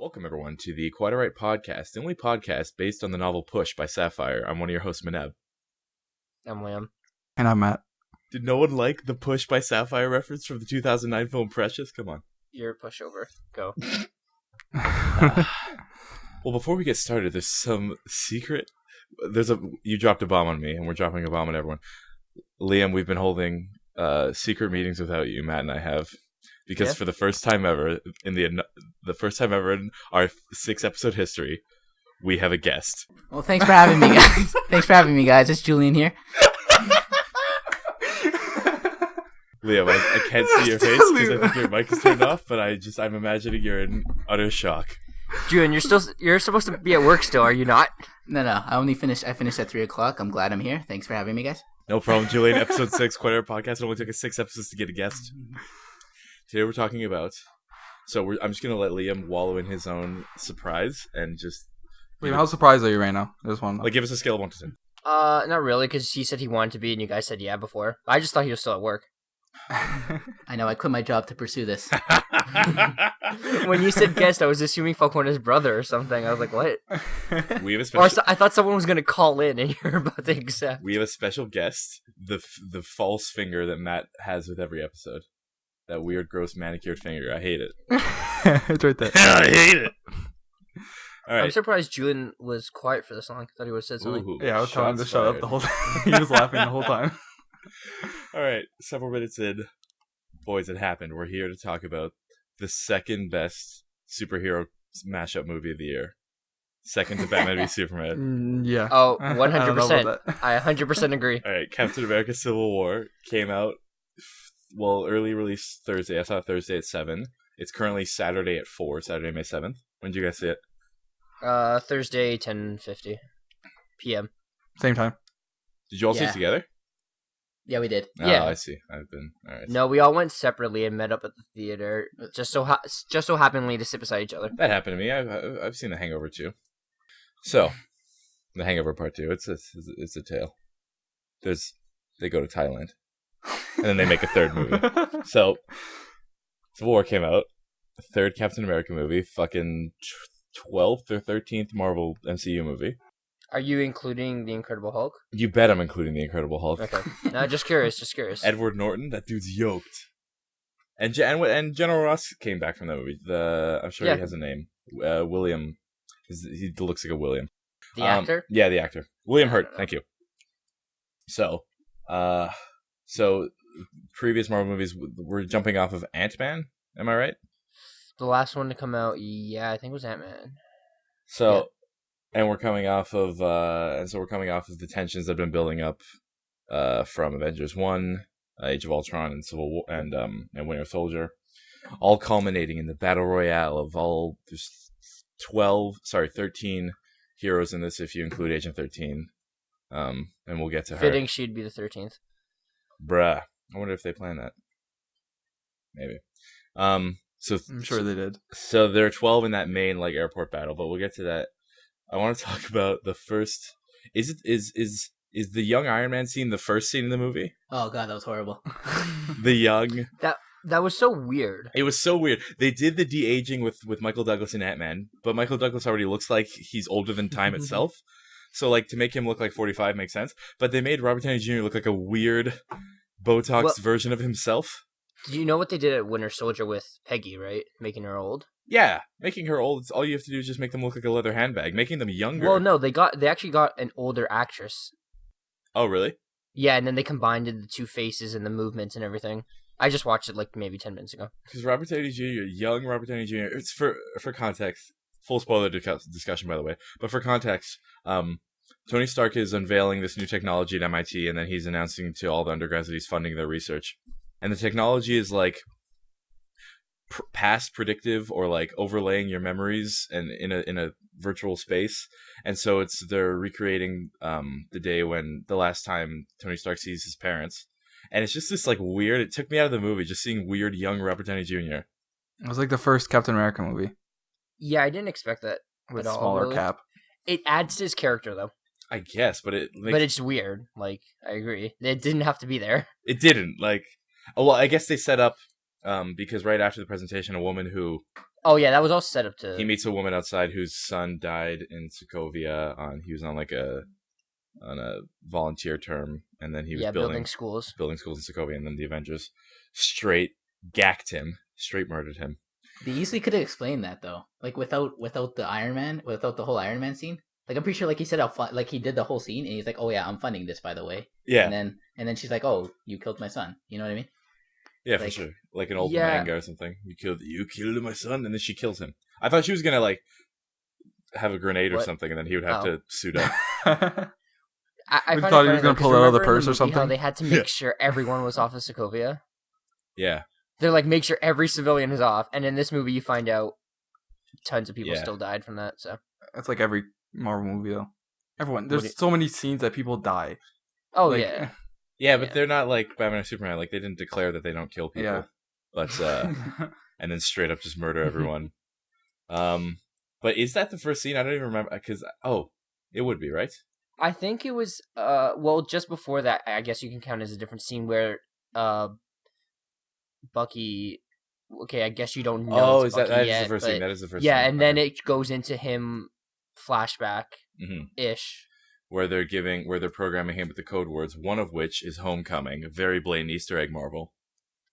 Welcome, everyone, to the Quite Alright Podcast, the only podcast based on the novel Push by Sapphire. I'm one of your hosts, Maneb. I'm Liam. And I'm Matt. Did no one like the Push by Sapphire reference from the 2009 film Precious? Come on. You're a pushover. Go. Well, before we get started, there's some secret... You dropped a bomb on me, and we're dropping a bomb on everyone. Liam, we've been holding secret meetings without you, Matt and I have. Because for the first time ever in our 6-episode history, we have a guest. Well, thanks for having me, guys. It's Julian here. Liam, I can't see your face because I think your mic is turned off, but I'm imagining you're in utter shock. Julian, you're supposed to be at work still, are you not? No. I finished at 3:00. I'm glad I'm here. Thanks for having me, guys. No problem, Julian. Episode 6, Quite Alright Podcast. It only took us 6 episodes to get a guest. Today we're talking about... I'm just going to let Liam wallow in his own surprise and just... Liam, how surprised are you right now? I just want to know. Give us a scale of 1 to 10. Not really, because he said he wanted to be, and you guys said yeah before. I just thought he was still at work. I know, I quit my job to pursue this. When you said guest, I was assuming Falcone's brother or something. I was like, what? We have a special... I thought someone was going to call in, and you're about to accept. We have a special guest, the false finger that Matt has with every episode. That weird, gross, manicured finger. I hate it. It's right there. I hate it. All right. I'm surprised Julian was quiet for this long. I thought he would have said something. Ooh, Yeah, I was telling him to shots shut up fired. the whole time. He was laughing the whole time. All right, several minutes in, boys, it happened. We're here to talk about the second best superhero mashup movie of the year. Second to Batman v Superman. Yeah. Oh, I don't know 100%. about that. I 100% agree. All right, Captain America Civil War came out, early release Thursday. I saw it Thursday at 7. It's currently Saturday at 4, Saturday, May 7th. When did you guys see it? Thursday, 10:50 p.m. Same time. Did you all see Yeah. it together? Yeah, we did. Yeah. Oh, I see. All right. No, we all went separately and met up at the theater, just so happenly to sit beside each other. That happened to me. I've seen The Hangover too. So, The Hangover Part 2. It's a tale. They go to Thailand, and then they make a third movie. So, Civil War came out, the third Captain America movie, fucking 12th or 13th Marvel MCU movie. Are you including the Incredible Hulk? You bet I'm including the Incredible Hulk. Okay. No, just curious. Edward Norton, that dude's yoked. And General Ross came back from that movie. I'm sure he has a name. William. He looks like a William. The actor? Yeah, the actor. William Hurt. Thank you. So previous Marvel movies, we're jumping off of Ant-Man. Am I right? The last one to come out, yeah, I think it was Ant-Man. So, Yeah. and we're coming off of the tensions that have been building up from Avengers 1, Age of Ultron, and Civil War, and Winter Soldier, all culminating in the battle royale of all. There's 13 heroes in this if you include Agent 13. And we'll get to her. Fitting she'd be the 13th. Bruh. I wonder if they plan that. Maybe. So I'm sure they did. So there are 12 in that main airport battle, but we'll get to that. I want to talk about the first. Is the young Iron Man scene the first scene in the movie? Oh god, that was horrible. The young. That was so weird. It was so weird. They did the de-aging with Michael Douglas and Ant-Man, but Michael Douglas already looks like he's older than time itself. So to make him look like 45 makes sense. But they made Robert Downey Jr. look like a weird Botox version of himself. Do you know what they did at Winter Soldier with Peggy, right? Making her old? Yeah, making her old. All you have to do is just make them look like a leather handbag. Making them younger. Well, no, they actually got an older actress. Oh, really? Yeah, and then they combined the two faces and the movements and everything. I just watched it maybe 10 minutes ago. Because Robert Downey Jr., young Robert Downey Jr., it's for context, full spoiler discussion, by the way, but for context, Tony Stark is unveiling this new technology at MIT, and then he's announcing to all the undergrads that he's funding their research. And the technology is past predictive or overlaying your memories and in a virtual space. And so they're recreating the last time Tony Stark sees his parents. And it's just this weird. It took me out of the movie just seeing weird young Robert Downey Jr. It was the first Captain America movie. Yeah, I didn't expect that With at all, smaller really. cap. It adds to his character, though. I guess, but But it's weird. I agree. It didn't have to be there. It didn't. Well, I guess they set up because right after the presentation, a woman who Oh yeah, that was all set up to. He meets a woman outside whose son died in Sokovia. He was on a volunteer term, and then he was building schools. building schools in Sokovia, and then the Avengers straight gacked him, straight murdered him. They easily could have explained that though, like without the Iron Man, without the whole Iron Man scene. Like I'm pretty sure, like he said, like he did the whole scene, and he's like, "Oh yeah, I'm funding this, by the way." Yeah, And then she's like, "Oh, you killed my son." You know what I mean? yeah, for like- sure. Like an old Yeah. manga or something. You killed my son, and then she kills him. I thought she was gonna like have a grenade or What? something, and then he would have Oh. to suit up. I We find thought it he was funny, gonna though, pull 'cause it out of the remember in purse or movie How something? they had to make sure everyone was off of Sokovia. Yeah, They're like, make sure every civilian is off. And in this movie, you find out tons of people Yeah. still died from that. So, That's like every Marvel movie though. Everyone, What there's do you- so many scenes that people die. oh Like, yeah, yeah, but Yeah. they're not like Batman or Superman. Like they didn't declare that they don't kill people. Yeah. But and then straight up just murder everyone. But is that the first scene? I don't even remember because it would be, right? I think it was. Well, just before that, I guess you can count as a different scene where Bucky. Okay, I guess you don't know. Oh, it's is that Bucky is yet, the first but scene? That is the first yeah, scene. and then it goes into him flashback hmm ish. where they're programming him with the code words, one of which is homecoming, a very blatant Easter egg Marvel,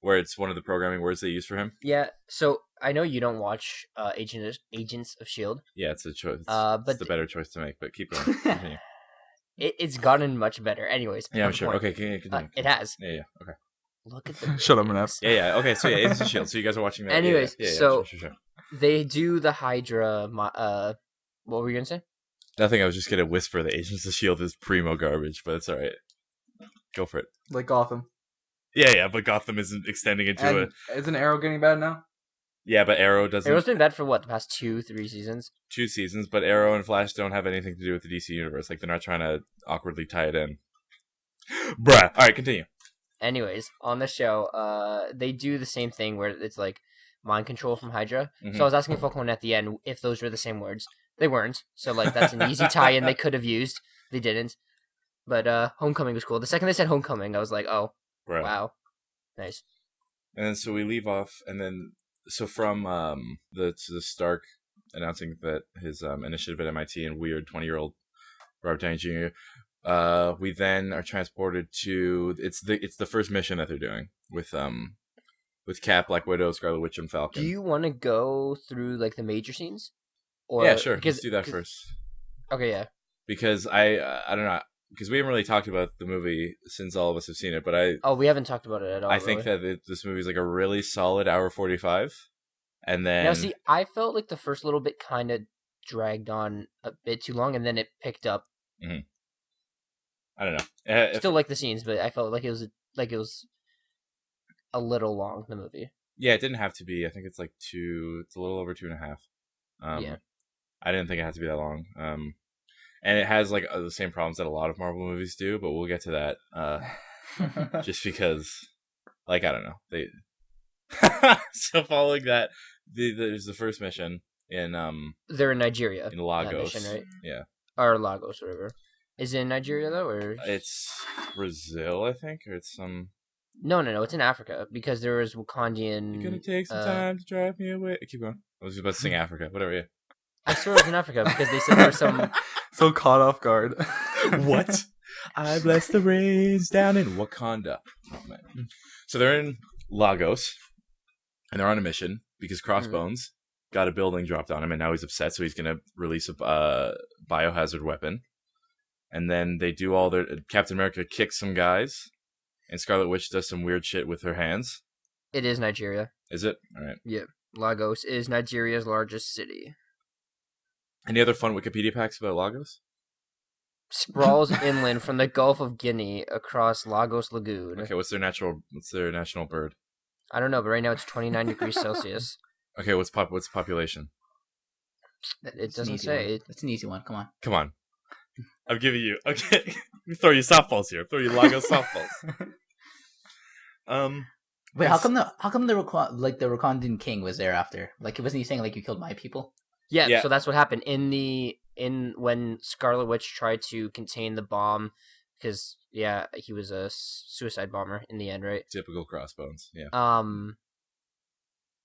where it's one of the programming words they use for him. Yeah, so I know you don't watch Agents of Shield. Yeah, it's a choice. But it's the better choice to make, but keep going. Continue. It's gotten much better. Anyways, Yeah, I'm the sure. point. Okay, continue. It has. Yeah, okay. Look at the Shut up, ratings. Manef. Yeah. Okay, so yeah, Agents of Shield. So you guys are watching that. Anyways, yeah, so- sure. They do the Hydra. What were you gonna say? Nothing. I was just gonna whisper that Agents of Shield is primo garbage, but it's all right. Go for it. Like Gotham. Yeah, but Gotham isn't extending into And isn't Arrow getting bad now? Yeah, but Arrow doesn't. Arrow's been bad for what, the past 2-3 seasons? 2 seasons, but Arrow and Flash don't have anything to do with the DC universe. Like they're not trying to awkwardly tie it in. Bruh. All right, continue. Anyways, on the show, they do the same thing where it's like mind control from Hydra. Mhm. So I was asking Falcone at the end if those were the same words. They weren't. So like that's an easy tie-in they could have used. They didn't. But Homecoming was cool. The second they said Homecoming, I was like, oh, Bruh. wow. Nice. And then so we leave off, and then so from the Stark announcing that his initiative at MIT and weird 20-year-old Robert Downey Jr. We then are transported to it's the first mission that they're doing with Cap, Black Widow, Scarlet Witch, and Falcon. Do you want to go through like the major scenes? Or, yeah, sure. Because, Let's do that first. Okay, yeah. Because I don't know, because we haven't really talked about the movie since all of us have seen it, but We haven't talked about it at all. I think that this movie is like a really solid hour 45, and then Now, see, I felt like the first little bit kind of dragged on a bit too long, and then it picked up. I don't know. Still like the scenes, but I felt like it was a little long. The movie. Yeah, it didn't have to be. I think it's like it's a little over 2.5. Yeah. I didn't think it had to be that long. And it has like the same problems that a lot of Marvel movies do, but we'll get to that. Just because, like, I don't know. So following that, there's the first mission in They're in Nigeria. in that Lagos. mission, right? Yeah, Or Lagos, whatever. Is it in Nigeria though, or it's Brazil, I think, or it's some. no? It's in Africa because there was Wakandian. You're gonna take some time to drive me away. Keep going. I was just about to sing Africa. Whatever. Yeah. I swear it was in Africa because they said there was some. So caught off guard. What? I bless the rains down in Wakanda. Oh, man. So they're in Lagos, and they're on a mission because Crossbones got a building dropped on him, and now he's upset, so he's going to release a biohazard weapon. And then they do all their... Captain America kicks some guys, and Scarlet Witch does some weird shit with her hands. It is Nigeria. Is it? All right. Lagos is Nigeria's largest city. Any other fun Wikipedia facts about Lagos? Sprawls inland from the Gulf of Guinea across Lagos Lagoon. Okay, what's their national bird? I don't know, but right now it's 29 degrees Celsius. Okay, what's population? It doesn't say. It's an easy one. Come on. Come on. I'm giving you... Okay, let me throw you softballs here. Throw you Lagos softballs. Wait, how come the Wakandan king was there after? Like, wasn't he saying like you killed my people? Yeah, so that's what happened when Scarlet Witch tried to contain the bomb, because he was a suicide bomber in the end, right? Typical Crossbones, yeah.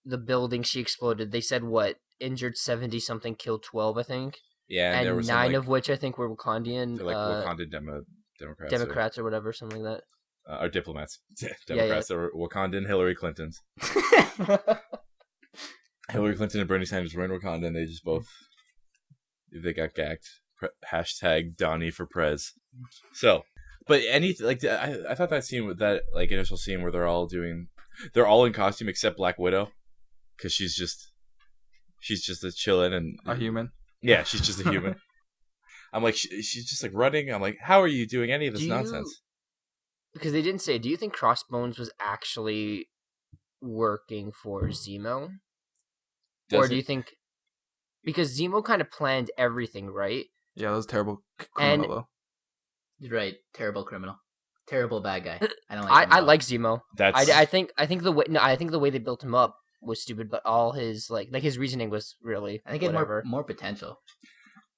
the building she exploded, they said what injured 70 something, killed 12, I think, Yeah, and there and was 9 some, of which I think were Wakandian like Wakandan Democrats. Democrats or whatever, something like Or diplomats. Yeah. Democrats. They were Wakandan Hillary Clintons. that. Hillary Clinton and Bernie Sanders were in Wakanda, and they just both they got gacked. Hashtag Donnie for Prez. So, but anything like I thought that scene with that like initial scene where they're all in costume except Black Widow, because she's just a chillin' and A human. yeah, she's just a human. I'm like she's just like running. I'm like, how are you doing any of this nonsense? Because they didn't say. Do you think Crossbones was actually working for Zemo? Or do you think... Because Zemo kind of planned everything, right? Yeah, that was terrible criminal, though. You're right. Terrible criminal. Terrible bad guy. I don't like him. I like Zemo. That's I think the way they built him up was stupid, but all his like his reasoning was really I think he had whatever. more potential.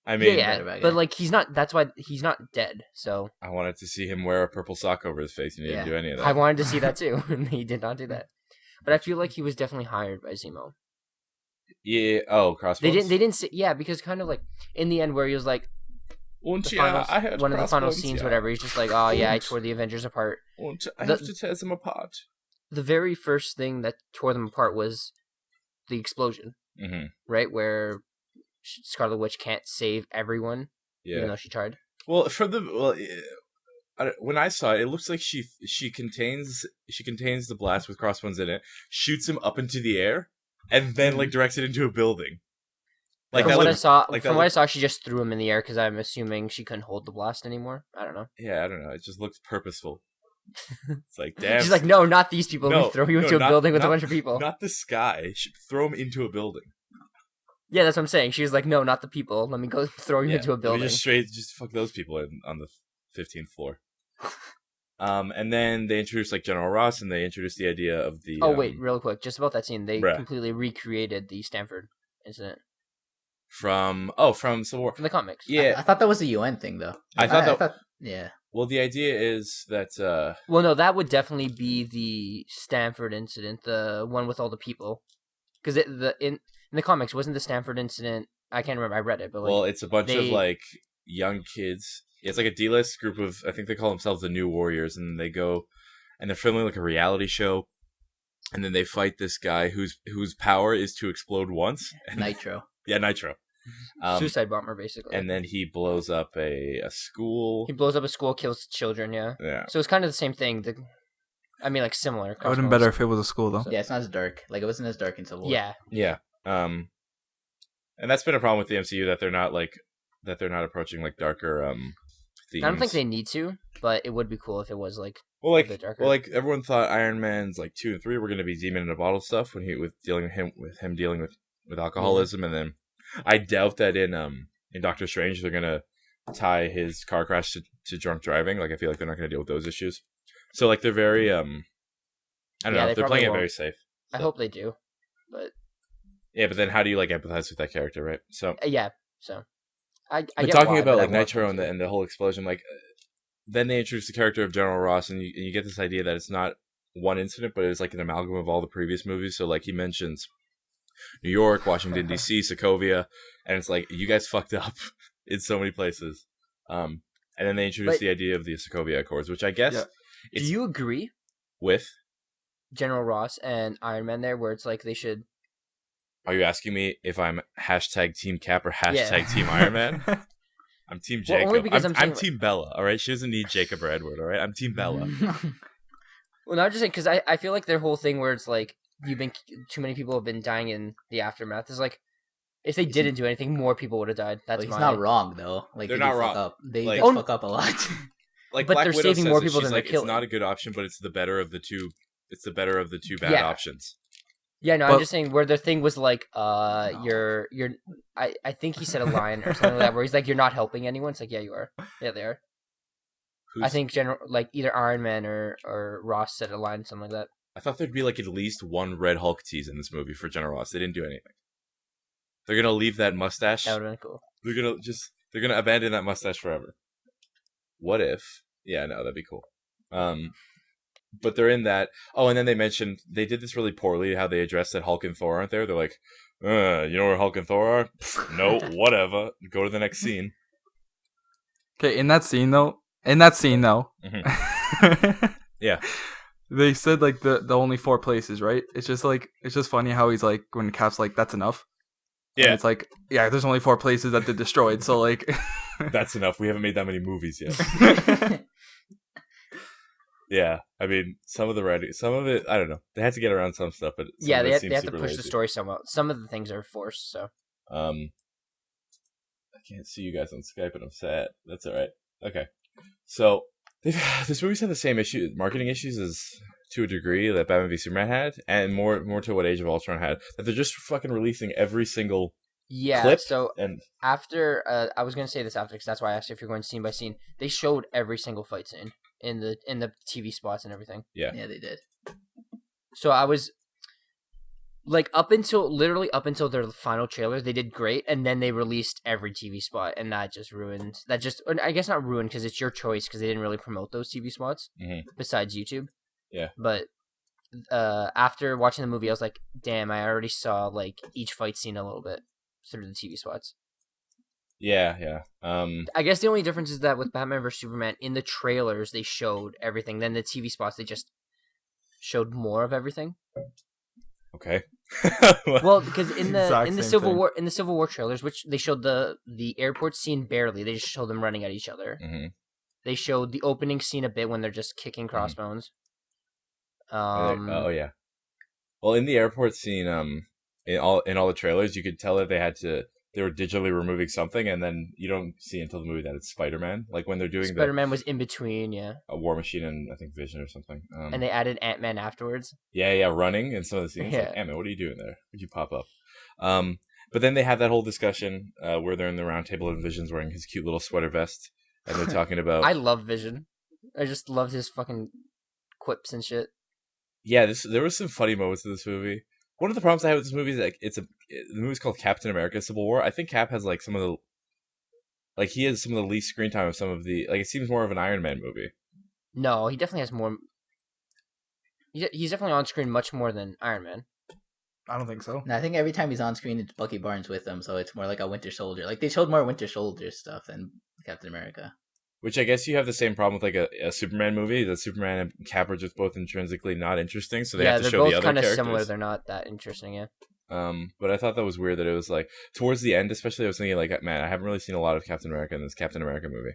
I mean, yeah, better bad but guy. like he's not. That's why he's not dead. So I wanted to see him wear a purple sock over his face, and he didn't do any of that. I wanted to see that too, and he did not do that. But I feel like he was definitely hired by Zemo. Yeah. Oh, Crossbones. They didn't say because kind of like in the end where he was like Und the yeah, finals, I had one of the final Crossbones, scenes, yeah. whatever. He's just like, oh yeah, I Und- tore the Avengers apart. Und I The- have to tear them apart. The very first thing that tore them apart was the explosion, Mm-hmm. right? Where Scarlet Witch can't save everyone, even Yeah. though she tried. Well, when I saw it, it looks like she contains the blast with Crossbones in it, shoots him up into the air, and then like directs it into a building. Like from that what I looked, saw, like from that what I looked- saw, she just threw him in the air because I'm assuming she couldn't hold the blast anymore. I don't know. Yeah, I don't know. It just looked purposeful. It's like, damn. She's like, no, not these people. Let No, me throw you no, into a not- building with a not- bunch of people. Not the sky. Throw him into a building. Yeah, that's what I'm saying. She was like, no, not the people. Let me go throw you into a Let me building. just fuck those people on the 15th floor. And then they introduced like General Ross, and they introduced the idea of the. Oh wait, real quick, just about that scene, they Bruh. completely recreated the Stanford incident from Civil War. from the comics. Yeah, I thought that was a UN thing, though. I thought yeah. Well, the idea is that Well, no, that would definitely be the Stanford incident, the one with all the people, because in the comics wasn't the Stanford incident. I can't remember. I read it, but like, well, it's a bunch of they- like young kids. It's like a D-list group of, I think they call themselves the New Warriors, and they go and they're filming like a reality show, and then they fight this guy whose power is to explode once. Nitro. Yeah, Nitro. suicide bomber basically. And then he blows up a school. He blows up a school, kills children. Yeah. Yeah. So it's kind of the same thing. I mean, like similar. It would have been better if it was a school, though. Yeah, it's not as dark. Like, it wasn't as dark in Civil War. Yeah. Yeah. And that's been a problem with the MCU, that they're not approaching like darker themes. I don't think they need to, but it would be cool if it was like Well, a bit darker. everyone thought Iron Man's like 2 and 3 were going to be demon in a bottle stuff when with him dealing with alcoholism, and then I doubt that in Doctor Strange they're going to tie his car crash to drunk driving. Like, I feel like they're not going to deal with those issues. So like they're very I don't Yeah, know, they they're probably playing it won't. very safe. I hope they do, but Yeah, but then how do you like empathize with that character, right? So yeah. So I but get talking why, about but I like want Nitro them to. and the whole explosion, like then they introduce the character of General Ross, and you get this idea that it's not one incident, but it's like an amalgam of all the previous movies. So like he mentions New York, Washington D.C., Sokovia, and it's like you guys fucked up in so many places. And then they introduce But- the idea of the Sokovia Accords, which I guess Yeah. it's Do you agree, with. General Ross and Iron Man there, where it's like they should? Are you asking me if I'm hashtag Team Cap or hashtag Yeah. Team Iron Man? I'm Team Well, Jacob. only because I'm I'm saying- Team Bella. All right, she doesn't need Jacob or Edward. All right, I'm Team Bella. Well, no, I'm just saying because I feel like their whole thing where it's like too many people have been dying in the aftermath is like if they didn't do anything, more people would have died. That's Like, he's my... not wrong, though. Like, They're they do not wrong. fuck up. They Like- does fuck up a lot. Like But Black they're Widow saving says more it, people she's than they're like, it's killing. not a good option, but it's the better of the two. It's the better of the two bad Yeah. options. Yeah, no, But- I'm just saying where their thing was like, you're I think he said a line or something like that where he's like, you're not helping anyone. It's like, yeah, you are. Yeah, they are. I think like either Iron Man or Ross said a line, something like that. I thought there'd be like at least one Red Hulk tease in this movie for General Ross. They didn't do anything. They're gonna leave that mustache. That would have been cool. They're gonna abandon that mustache forever. What if? Yeah, no, that'd be cool. but they're in that. Oh, and then they mentioned they did this really poorly. How they addressed that Hulk and Thor aren't there? They're like, you know where Hulk and Thor are? No, whatever. Go to the next scene. Okay, in that scene though. Mm-hmm. Yeah. They said like the only 4 places, right? It's just funny how he's like when Cap's like that's enough. Yeah. And it's like there's only 4 places that they destroyed, so like that's enough. We haven't made that many movies yet. Yeah, I mean, some of it, I don't know. They had to get around some stuff, but they have to push lazy. the story somewhat. Some of the things are forced, so. I can't see you guys on Skype, and I'm sad. That's all right. Okay, so this movie's had the same marketing issues as to a degree that Batman v Superman had, and more to what Age of Ultron had. That they're just fucking releasing every single clip. So and after, I was gonna say this after because that's why I asked if you're going scene by scene. They showed every single fight scene in the TV spots and everything. Yeah, they did. So I was like up until their final trailer, they did great, and then they released every TV spot, and that just ruined. I guess not ruined because it's your choice because they didn't really promote those TV spots besides YouTube. Yeah, but after watching the movie, I was like, damn, I already saw like each fight scene a little bit through the TV spots. Yeah. I guess the only difference is that with Batman vs Superman, in the trailers they showed everything. Then the TV spots they just showed more of everything. Okay. Well, because in the Civil War trailers, which they showed the airport scene barely, they just showed them running at each other. Mm-hmm. They showed the opening scene a bit when they're just kicking crossbones. Oh yeah. Well, in the airport scene, in all the trailers, you could tell that they were digitally removing something, and then you don't see until the movie that it's Spider-Man. Like when they're doing Spider-Man was in between, a War Machine and I think Vision or something. And they added Ant-Man afterwards. Yeah, running in some of the scenes. Like, Ant-Man, what are you doing there? Would you pop up? But then they have that whole discussion where they're in the round table and Vision's wearing his cute little sweater vest, and they're talking about. I love Vision. I just loved his fucking quips and shit. Yeah, there were some funny moments in this movie. One of the problems I have with this movie is like the movie's called Captain America: Civil War. I think Cap has like he has some of the least screen time of some of the it seems more of an Iron Man movie. No, he definitely has more. He's definitely on screen much more than Iron Man. I don't think so. No, I think every time he's on screen, it's Bucky Barnes with him, so it's more like a Winter Soldier. Like they showed more Winter Soldier stuff than Captain America. Which I guess you have the same problem with like a Superman movie. The Superman and Cap are just both intrinsically not interesting, so they have to show the other characters. Yeah, they're both kind of similar. They're not that interesting, yeah. But I thought that was weird that it was like towards the end, especially I was thinking like, man, I haven't really seen a lot of Captain America in this Captain America movie.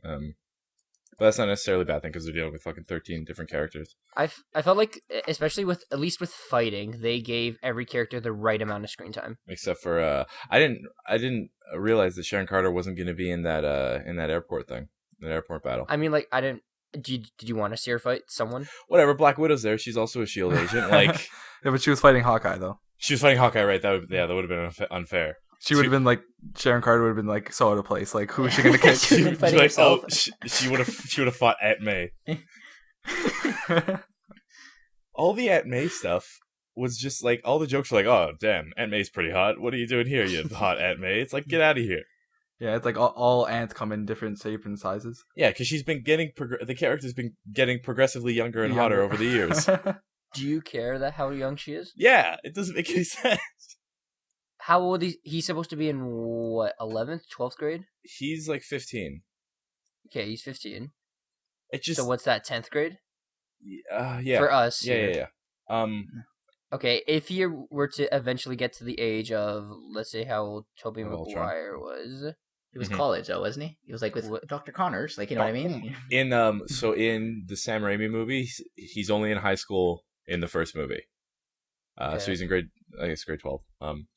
But that's not necessarily a bad thing because they're dealing with fucking 13 different characters. I felt like, especially at least with fighting, they gave every character the right amount of screen time. Except for I didn't realize that Sharon Carter wasn't going to be in that airport thing. An airport battle. I mean, like, I didn't. Did you want to see her fight someone? Whatever. Black Widow's there. She's also a S.H.I.E.L.D. agent. Like, yeah, but she was fighting Hawkeye though. She was fighting Hawkeye, right? That would have been unfair. She would have been like Sharon Carter would have been like so out of place. Like, who is she gonna kick? She'd been fighting herself. She would have fought Aunt May. All the Aunt May stuff was just like all the jokes were like, oh damn, Aunt May's pretty hot. What are you doing here, you hot Aunt May? It's like, get out of here. Yeah, it's like all ants come in different shapes and sizes. Yeah, because she's been getting the character's been getting progressively younger and hotter over the years. Do you care how young she is? Yeah, it doesn't make any sense. How old he's supposed to be in what, 11th, 12th grade? He's like 15. Okay, he's 15. So what's that, 10th grade? Yeah. For us. Yeah. Okay, if you were to eventually get to the age of, let's say how old Tobey Maguire was. He was college though, wasn't he? He was like with Dr. Connors, like, you know what I mean? In the Sam Raimi movie, he's only in high school in the first movie. Okay. So he's in grade 12.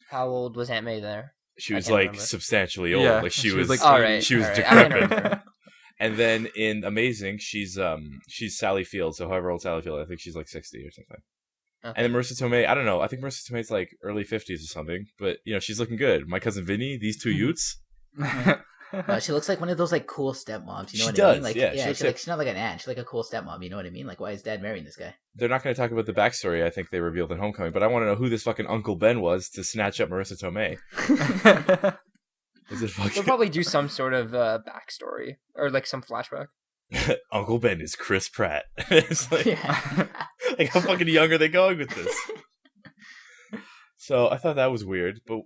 How old was Aunt May there? She was like remember. Substantially old. Yeah, like she was like she was decrepit. And then in Amazing, she's Sally Field. So however old Sally Field, I think she's like 60 or something. Okay. And then Marissa Tomei, I don't know. I think Marissa Tomei's like early 50s or something. But she's looking good. My cousin Vinny, these two Utes. She looks like one of those like cool stepmoms, you know what I mean? Like, she's not like an aunt. She's like a cool stepmom, you know what I mean? Like, why is Dad marrying this guy? They're not going to talk about the backstory. I think they revealed in Homecoming, but I want to know who this fucking Uncle Ben was to snatch up Marissa Tomei. They'll probably do some sort of backstory or like some flashback. Uncle Ben is Chris Pratt. It's like, Yeah. like how fucking young are they going with this? So I thought that was weird, but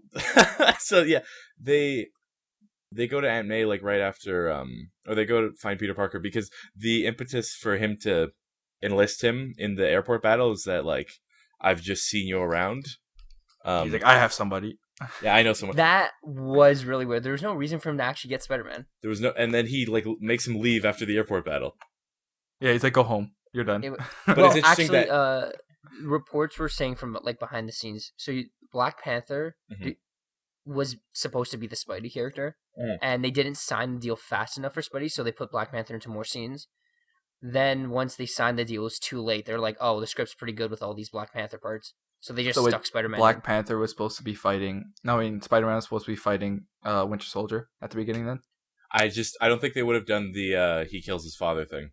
so yeah, they go to Aunt May like right after, or they go to find Peter Parker because the impetus for him to enlist him in the airport battle is that like I've just seen you around. He's like, I have somebody. Yeah, I know someone. That was really weird. There was no reason for him to actually get Spider-Man. There was no, and then he like makes him leave after the airport battle. Yeah, he's like, go home. You're done. But Well, it's interesting actually, reports were saying from like behind the scenes. So Black Panther Mhm. was supposed to be the Spidey character, Mm. and they didn't sign the deal fast enough for Spidey, so they put Black Panther into more scenes. Then once they signed the deal, it was too late. They're like, "Oh, the script's pretty good with all these Black Panther parts," so they just So stuck Spider-Man. Black Panther was supposed to be fighting. No, I mean Spider-Man was supposed to be fighting Winter Soldier at the beginning. Then I don't think they would have done the he kills his father thing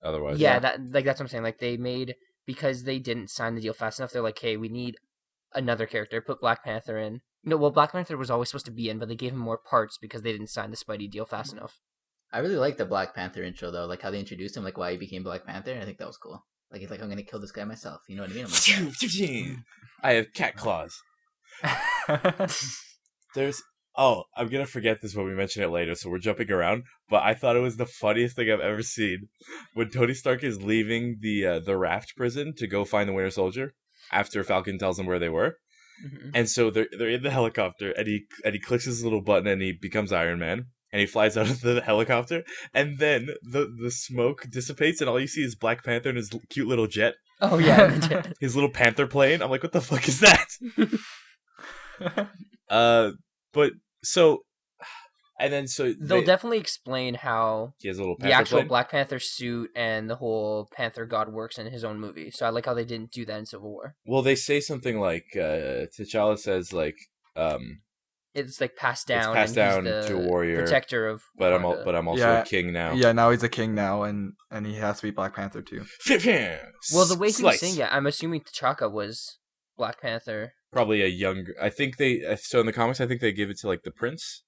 otherwise. Yeah, that's what I'm saying. Like they made, because they didn't sign the deal fast enough. They're like, "Hey, we need another character. Put Black Panther in." No, well, Black Panther was always supposed to be in, but they gave him more parts because they didn't sign the Spidey deal fast enough. I really like the Black Panther intro though, like how they introduced him, like why he became Black Panther. I think that was cool. Like he's like, I'm gonna kill this guy myself. You know what I mean? I'm like, I have cat claws. I'm gonna forget this when we mention it later, so we're jumping around. But I thought it was the funniest thing I've ever seen when Tony Stark is leaving the raft prison to go find the Winter Soldier after Falcon tells him where they were, and so they're in the helicopter, and he clicks his little button and he becomes Iron Man. And he flies out of the helicopter, and then the smoke dissipates, and all you see is Black Panther and his cute little jet. Oh yeah, His little panther plane. I'm like, what the fuck is that? But so, and then so they'll definitely explain how he has a little the panther actual plane. Black Panther suit and the whole Panther God works in his own movie. So I like how they didn't do that in Civil War. Well, they say something like T'Challa says like It's like passed down. it's passed and down he's the to a warrior, protector of. but Wakanda. I'm also Yeah. a king now. yeah, now he's a king now, and he has to be Black Panther too. Well, the way he was Slice. saying it, I'm assuming T'Chaka was Black Panther. Probably a younger. I think so in the comics. I think they give it to like the prince,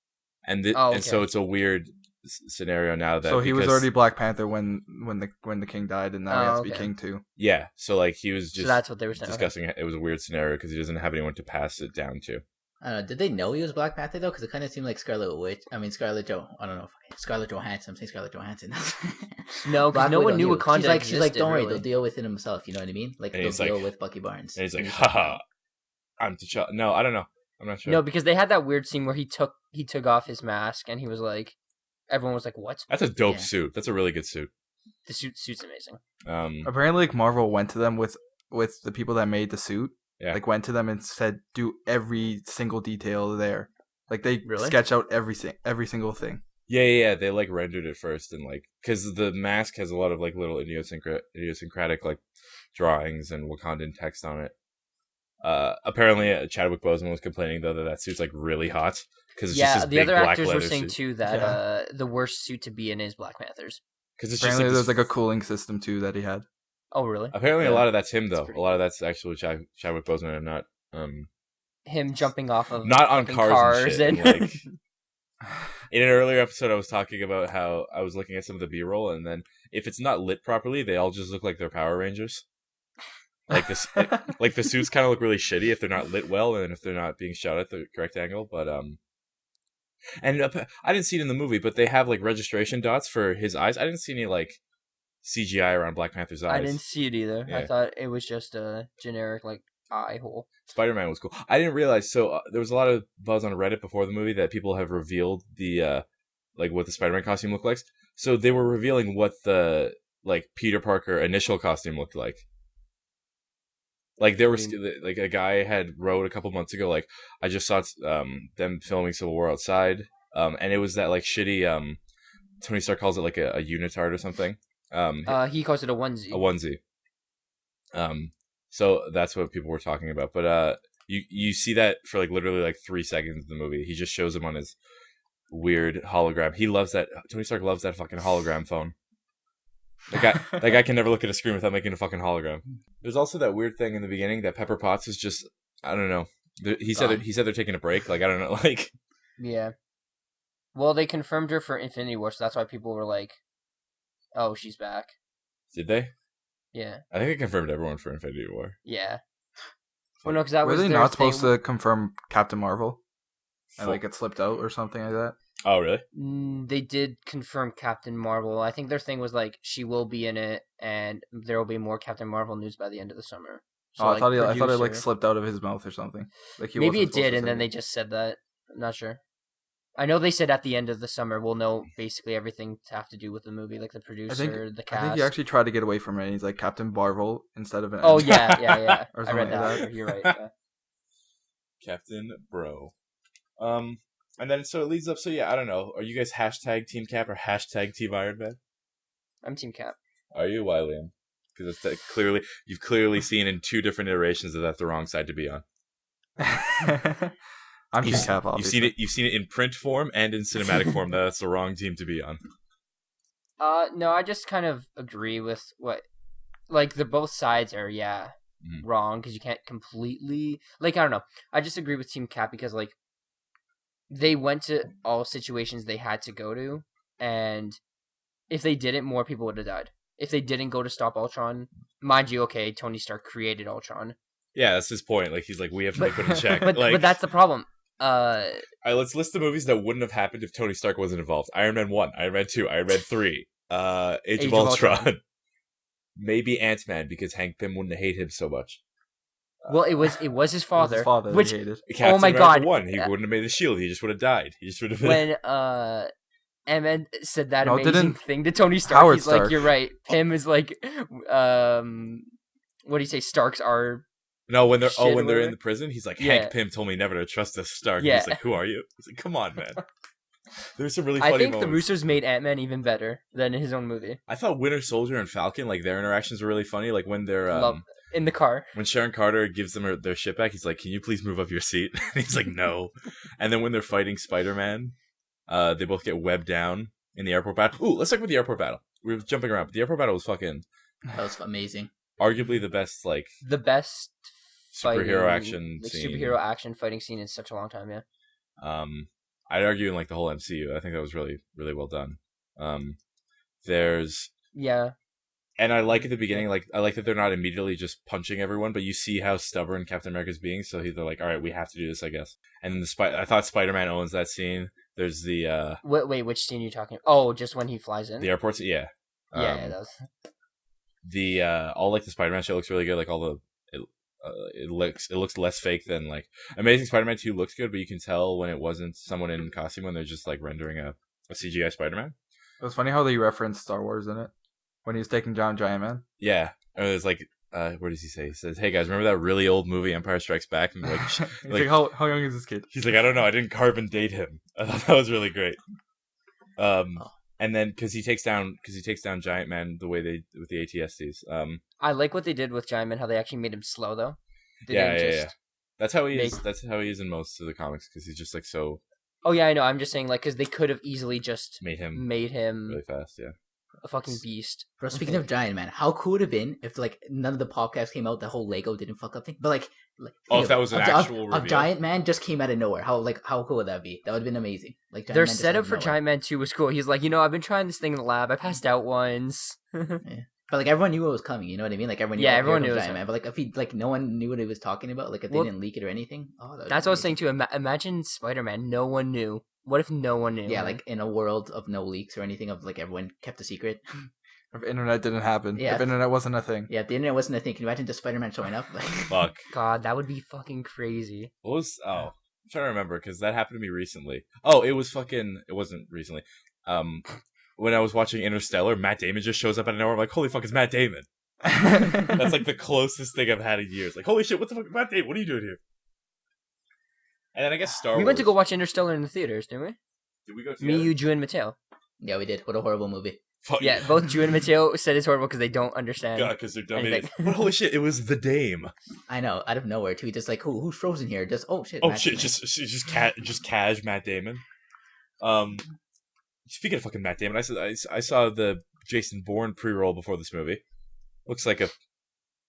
and and so okay. it's a weird scenario now that So he was because- already Black Panther when the king died, and now he has to be okay. king too. Yeah, so like he was just So that's what they were saying. Okay. discussing. It was a weird scenario because he doesn't have anyone to pass it down to. I don't know. Did they know he was Black Panther though? Because it kind of seemed like Scarlet Witch. I mean Scarlet I don't know. Scarlett Johansson. I'm saying Scarlett Johansson. No, because Black no one Widow knew knew. Wakanda She's like, existed, don't worry, really. they'll deal with it himself. You know what I mean? Like And they'll he's deal like- with Bucky Barnes. And he's like, haha, I'm T'Challa. No, I don't know. I'm not sure. No, because they had that weird scene where he took off his mask and he was like, everyone was like, "What?" That's a dope Yeah. suit. That's a really good suit. The suit's amazing. Apparently, like Marvel went to them with the people that made the suit. Yeah. Like went to them and said, do every single detail there. Like they Really? sketch out every single thing. Yeah. They like rendered it first, and like because the mask has a lot of like little idiosyncratic like drawings and Wakandan text on it. Apparently, Chadwick Boseman was complaining though that suit's like really hot because it's just Yeah, this the big other black actors were leather saying suit. too that Yeah. the worst suit to be in is Black Panther's. Because it's just Apparently, like there's this- like a cooling system too that he had. Oh, really? apparently a Yeah. lot of that's him That's though. pretty A lot of that's actually Chadwick Boseman and not Him jumping off of not on fucking cars and shit. and Like, in an earlier episode, I was talking about how I was looking at some of the B-roll, and then if it's not lit properly, they all just look like they're Power Rangers. Like this, like the suits kind of look really shitty if they're not lit well, and if they're not being shot at the correct angle. But and I didn't see it in the movie, but they have like registration dots for his eyes. I didn't see any like CGI around Black Panther's eyes. I didn't see it either. Yeah. I thought it was just a generic like eye hole. Spider-Man was cool. I didn't realize. So there was a lot of buzz on Reddit before the movie that people have revealed the like what the Spider-Man costume looked like. So they were revealing what the like Peter Parker initial costume looked like. Like there was like a guy had wrote a couple months ago, like I just saw them filming Civil War outside, and it was that like shitty Tony Stark calls it like a unitard or something. He calls it a onesie. A onesie. So that's what people were talking about. But you see that for like literally like 3 seconds of the movie. He just shows him on his weird hologram. He loves that. Tony Stark loves that fucking hologram phone. That guy can never look at a screen without making a fucking hologram. There's also that weird thing in the beginning that Pepper Potts is just, I don't know. He said they're taking a break. Like I don't know. Like Yeah. Well, they confirmed her for Infinity War, so that's why people were like, Oh, she's back. Did they? Yeah. I think they confirmed everyone for Infinity War. Yeah. Well, no, because that Were was they their not thing. supposed to confirm Captain Marvel? And Full- like it slipped out or something like that? Oh, really? They did confirm Captain Marvel. I think their thing was like she will be in it, and there will be more Captain Marvel news by the end of the summer. So, Oh, I like, thought it like producer- slipped out of his mouth or something. Like he maybe wasn't it supposed did, to and say then it. they just said that. I'm not sure. I know they said at the end of the summer we'll know basically everything to have to do with the movie, like the producer, the I cast. think he actually tried to get away from it. He's like Captain Marvel instead of an. Oh M. yeah. Or I something read like that. that. You're right. Yeah. Captain Bro. And then so it leads up. So yeah, I don't know. Are you guys hashtag Team Cap or hashtag Team Iron Man? I'm Team Cap. Are you, why, Liam? Because it's clearly you've clearly seen in 2 different iterations that that's the wrong side to be on. I'm Team You've, Cap. you've Obviously. You've seen it in print form and in cinematic form. That's the wrong team to be on. No, I just kind of agree with what, like, the both sides are wrong because you can't completely, like, I don't know. I just agree with Team Cap because like they went to all situations they had to go to, and if they didn't, more people would have died. If they didn't go to stop Ultron, mind you, okay, Tony Stark created Ultron. Yeah, that's his point. Like he's like, we have to make one check. But like, that's the problem. all right, let's list the movies that wouldn't have happened if Tony Stark wasn't involved. Iron Man 1, Iron Man 2, Iron Man 3, Age of Ultron. Maybe Ant-Man because Hank Pym wouldn't hate him so much. Well, it was his father. His father which he hated. Captain oh my America God. 1, he wouldn't have made the shield. He just would have died. He just would have been... when Ant-Man said that No, amazing didn't thing to Tony Stark, Howard he's Stark. like, "You're right." Pym is like, what do you say? Starks are. No, when they're Shit or when they're in whatever. the prison, he's like, Yeah. Hank Pym told me never to trust a Stark. Yeah. He's like, who are you? He's like, come on, man. There's some really funny I think moments. the Russos made Ant-Man even better than his own movie. I thought Winter Soldier and Falcon, like their interactions were really funny. Like when they're Love in the car. when Sharon Carter gives them their shit back, he's like, "Can you please move up your seat?" And he's like, "No." And then when they're fighting Spider-Man, they both get webbed down in the airport battle. Ooh, let's talk about the airport battle. We were jumping around, but the airport battle was fucking That was amazing. arguably the best like The best superhero fighting, action like, scene. superhero action fighting scene in such a long time. Yeah. I'd argue in like the whole MCU. I think that was really really well done. There's Yeah. And I like at the beginning, like I like that they're not immediately just punching everyone, but you see how stubborn Captain America's being. So they're like, "All right, we have to do this, I guess." And then I thought Spider-Man owns that scene. There's the Wait, which scene are you talking? Oh, just when he flies in. the airports, yeah, Yeah, it does. the all like the Spider-Man shit looks really good. Like all the it looks less fake than like Amazing Spider-Man 2 looks good, but you can tell when it wasn't someone in costume when they're just like rendering a CGI Spider-Man. It was funny how they referenced Star Wars in it when he was taking down Giant Man. Yeah, and it was like. What does he say? He says, "Hey guys, remember that really old movie Empire Strikes Back?" And like, He's like, how young is this kid? He's like, "I don't know. I didn't carbon date him." I thought that was really great. And then because he takes down Giant Man the way they with the ATSTs. I like what they did with Giant Man. How they actually made him slow though. They Yeah. didn't just- That's how he is. That's how he is in most of the comics because he's just like so Oh yeah, I know. I'm just saying, like, because they could have easily just made him really fast. Yeah. a fucking beast. Bro, speaking of Giant Man, how cool would it have been if like none of the podcasts came out, the whole Lego didn't fuck up thing, but like Oh, think if that of it. was an Of- actual of reveal. Giant Man just came out of nowhere. How cool would that be? That would have been amazing. Like Giant Their Man just setup out of for nowhere. Giant Man 2 was cool. He's like, I've been trying this thing in the lab. I passed out once. But like everyone knew it was coming. You know what I mean? Like everyone knew. Yeah, "Oh, everyone here knew comes it was Giant Man. But like if he like no one knew what he was talking about. Like if they Well, didn't leak it or anything. Oh, That's what I was saying too. Imagine Spider-Man. No one knew. What if no one knew? Yeah, like in a world of no leaks or anything, of like everyone kept a secret. If internet didn't happen, Yeah. if internet wasn't a thing. Yeah, if the internet wasn't a thing, can you imagine just Spider-Man showing up? Like, Fuck. God, that would be fucking crazy. What was? Oh, I'm trying to remember because that happened to me recently. Oh, it was fucking. It wasn't recently. When I was watching Interstellar, Matt Damon just shows up out of nowhere. I'm like, holy fuck, it's Matt Damon. That's like the closest thing I've had in years. Like, holy shit, what the fuck, Matt Damon? What are you doing here? And then I guess Star Wars. We went to go watch Interstellar in the theaters, didn't we? Did we go together? Me, you, Drew, and Mateo. yeah, we did. What a horrible movie. Fuck Yeah, both Drew and Mateo said it's horrible because they don't understand. God, because they're dumb And he's idiots. like- But holy shit, it was the Dame. I know, out of nowhere too. Just like who's frozen here? Just oh shit. Oh Matt shit, Damon. just cash Matt Damon. Speaking of fucking Matt Damon, I saw the Jason Bourne pre-roll before this movie. Looks like all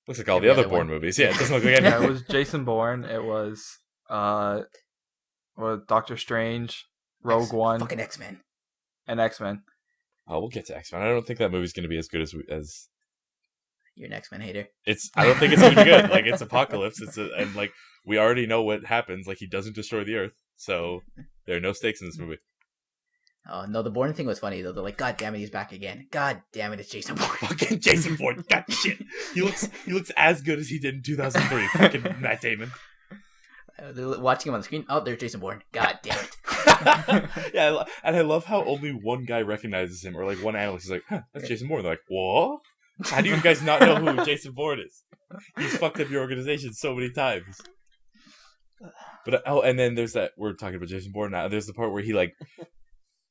Every the other other Bourne one. movies. Yeah, it doesn't look like any. Yeah, it was Jason Bourne. It was Doctor Strange, Rogue One, Fucking X-Men. and X-Men. Oh, we'll get to X-Men. I don't think that movie's going to be as good as You're an X-Men hater. it's. I don't think it's going to be good. Like, it's Apocalypse. And like we already know what happens. Like, he doesn't destroy the Earth, so there are no stakes in this movie. Oh no, the Bourne thing was funny though. They're like, God damn it, he's back again. God damn it, it's Jason Bourne. Fucking Jason Bourne. God shit. He looks as good as he did in 2003. Fucking Matt Damon. They're watching him on the screen. Oh, there's Jason Bourne. God damn it. Yeah, and I love how only one guy recognizes him, or like one analyst is like, "Huh, that's Jason Bourne." They're like, "What? How do you guys not know who Jason Bourne is? He's fucked up your organization so many times." But and then there's that, we're talking about Jason Bourne now. There's the part where he like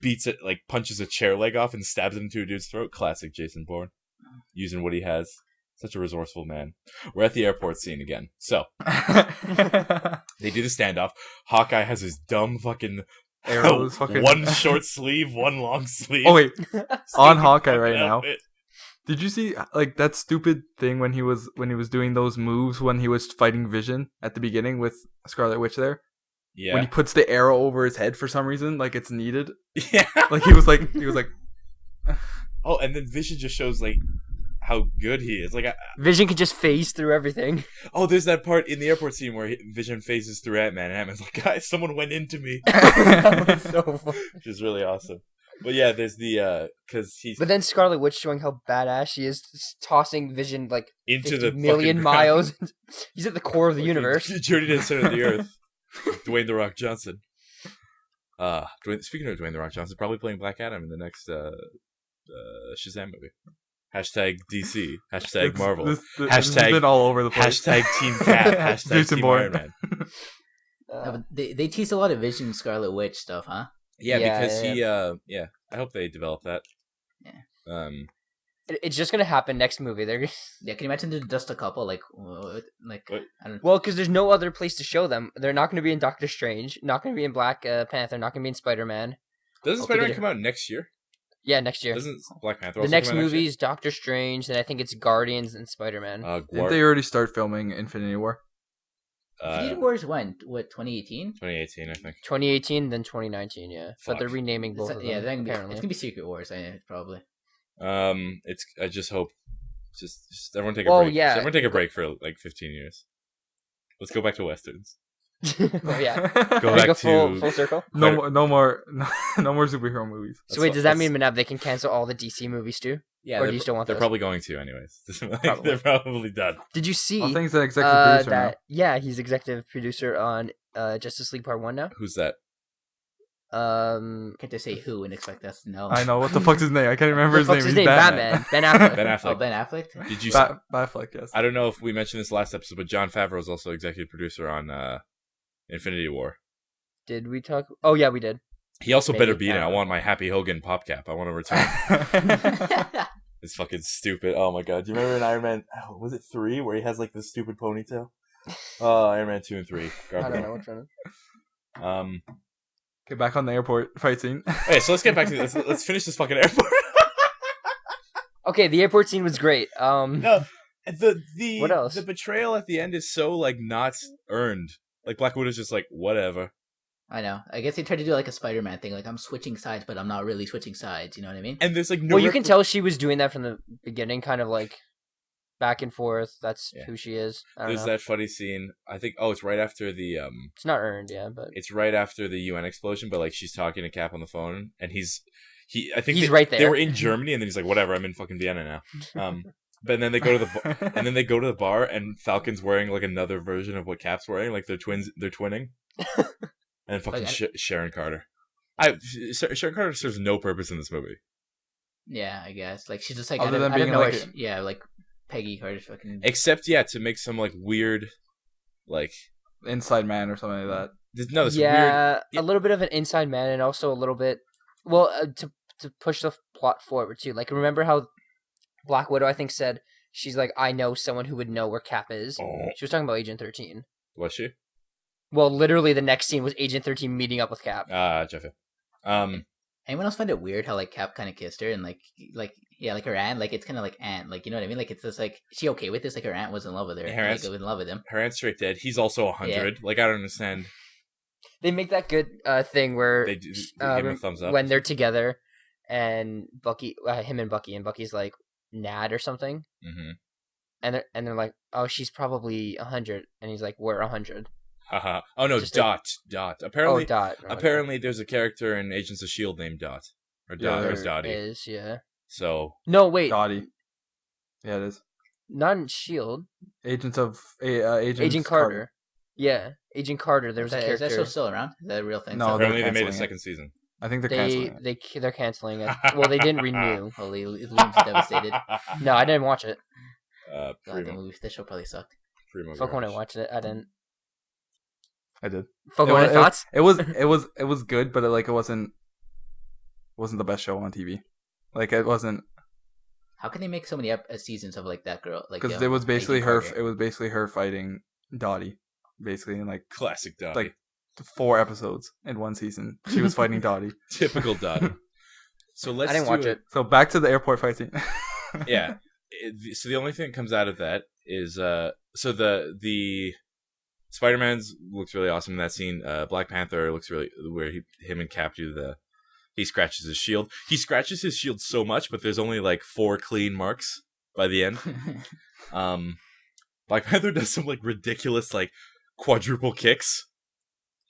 beats it, like punches a chair leg off and stabs it into a dude's throat. Classic Jason Bourne, using what he has. Such a resourceful man. We're at the airport scene again. So they do the standoff. Hawkeye has his dumb fucking Arrows, fucking one short sleeve, one long sleeve. Oh wait, on Hawkeye right fucking now. outfit. Did you see like that stupid thing when he was doing those moves when he was fighting Vision at the beginning with Scarlet Witch there? Yeah. When he puts the arrow over his head for some reason, like it's needed. Yeah. Like he was like Oh, and then Vision just shows like how good he is. Like, Vision can just phase through everything. oh, there's that part in the airport scene where Vision phases through Ant-Man, and Ant-Man's like, "Guys, someone went into me," That was so funny. which is really awesome. But yeah, there's the because he's But then Scarlet Witch showing how badass she is, tossing Vision like into 50 the million fucking miles. He's at the core of the ground. universe. Journey to the center of the earth. Dwayne the Rock Johnson. Speaking of Dwayne the Rock Johnson, probably playing Black Adam in the next Shazam movie. Hashtag DC. Hashtag Marvel. This Hashtag- has been all over the place. Hashtag Team Cap. Hashtag Jason Team Bourne. Iron Man. No, but they tease a lot of Vision, Scarlet Witch stuff, huh? Yeah, Yeah, because yeah. I hope they develop that. Yeah. It's just gonna happen next movie. They're Yeah, can you imagine there's just a couple like What? I don't. well, because there's no other place to show them. They're not gonna be in Doctor Strange. Not gonna be in Black Panther. Not gonna be in Spider-Man. Doesn't Okay, Spider-Man good. come out next year? Yeah, next year. Doesn't Black Panther The also next come out movie is Doctor Strange. Then I think it's Guardians and Spider-Man. Didn't they already start filming Infinity War? Infinity Wars when? What, 2018? 2018, I think. 2018, then 2019. Yeah, but Fuck. they're renaming both of them. Yeah, apparently. it's gonna be Secret Wars, probably. I just hope, just everyone take a Oh, break. yeah. Just everyone take a break for like 15 years. Let's go back to westerns. Oh yeah. Go Like back a full to circle. no more superhero movies. So wait, does that mean Manav they can cancel all the DC movies too? Yeah, or they're, do you still want they're those? probably going to anyways. Like, Probably. they're probably done. Did you see All things that executive producer now. that? Yeah, he's executive producer on Justice League Part 1 now. Who's that? Can't just say who and expect us to know. I know what the fuck's his name. I can't remember The his fuck's name. his He's name? Batman. Ben Affleck. Ben Oh, Affleck. Ben Affleck. Did you? Batfleck, yes. I don't know if we mentioned this last episode, but Jon Favreau is also executive producer on Infinity War. Did we talk? Oh yeah, we did. He also Maybe. better be in it. I I don't want my Happy Hogan pop cap. I want to return. It's fucking stupid. Oh my god. Do you remember in Iron Man, was it 3 where he has like this stupid ponytail? Oh, Iron Man 2 and 3. I don't know which one. Get back on the airport fight scene. Okay, so let's get back to this. Let's finish this fucking airport. Okay, the airport scene was great. No, the What else? The betrayal at the end is so like not earned. Like Black Widow's just like whatever. I know. I guess they tried to do like a Spider-Man thing, like I'm switching sides, but I'm not really switching sides. You know what I mean? And there's like no. Well, you can tell she was doing that from the beginning, kind of like back and forth. That's Yeah. who she is. I don't There's know. that funny scene. I think. Oh, it's right after the It's not earned, yeah, but It's right after the UN explosion, but like she's talking to Cap on the phone, and I think He's right there. They were in Germany, and then he's like, "Whatever, I'm in fucking Vienna now." But then they go to the bar, and Falcon's wearing like another version of what Cap's wearing, like they're twins, they're twinning, and fucking Like, Sharon Carter. Sharon Carter serves no purpose in this movie. Yeah, I guess. Like she's just like Other I than don't being know like where yeah, like Peggy Carter's fucking. Except, yeah, to make some like weird, like Inside Man or something like that. this weird. yeah, a little bit of an inside man, and also a little bit, well, to push the plot forward too. Like, remember how Black Widow, I think, said she's like, I know someone who would know where Cap is. Oh. She was talking about Agent 13. Was she? Well, literally, the next scene was Agent 13 meeting up with Cap. Jeffy. Anyone else find it weird how like Cap kind of kissed her and like yeah, like her aunt, like it's kind of like aunt, like you know what I mean? Like it's just like she okay with this? Like her aunt was in love with her, Her aunt's- like, in love with him. Her aunt's straight dead. He's also 100. Like, I don't understand. They make that good thing where They do. They give him a thumbs up. when they're together, and Bucky, him and Bucky's like Nad or something, Mm-hmm. and they're like, oh, she's probably 100, and he's like, we're 100. Haha. Oh no, Just Dot. Apparently, Dot. apparently, there's a character in Agents of Shield named Dot, or Yeah, Dot, or There Dottie. is, yeah. So No, wait, Dottie. Yeah, it is. not in Shield. Agents Agent Carter. Yeah, Agent Carter. There was a Is character. that show still around? Is that a real thing? No, still? they're apparently, they made a canceling it. second season. I think they're canceling it. They're canceling it. Well, they didn't renew. Holy, Loom's devastated. No, I didn't watch it. God, Primo, that show probably sucked. Primo Fuck when I garbage. watched it. I didn't. I did. Fuck It when I wa- thoughts. It was good, but it wasn't the best show on TV. Like it wasn't How can they make so many seasons of like that girl? Like because it was basically Agent her. Carter? It was basically her fighting Dottie, basically in like Classic Dottie. Like- 4 episodes in one season. She was fighting Dottie. Typical Dottie. So let's. I didn't do watch it. So back to the airport fight scene. Yeah. So the only thing that comes out of that is so the Spider-Man's looks really awesome in that scene. Black Panther looks really where him and Cap do he scratches his shield. He scratches his shield so much, but there's only like 4 clean marks by the end. Black Panther does some like ridiculous like quadruple kicks.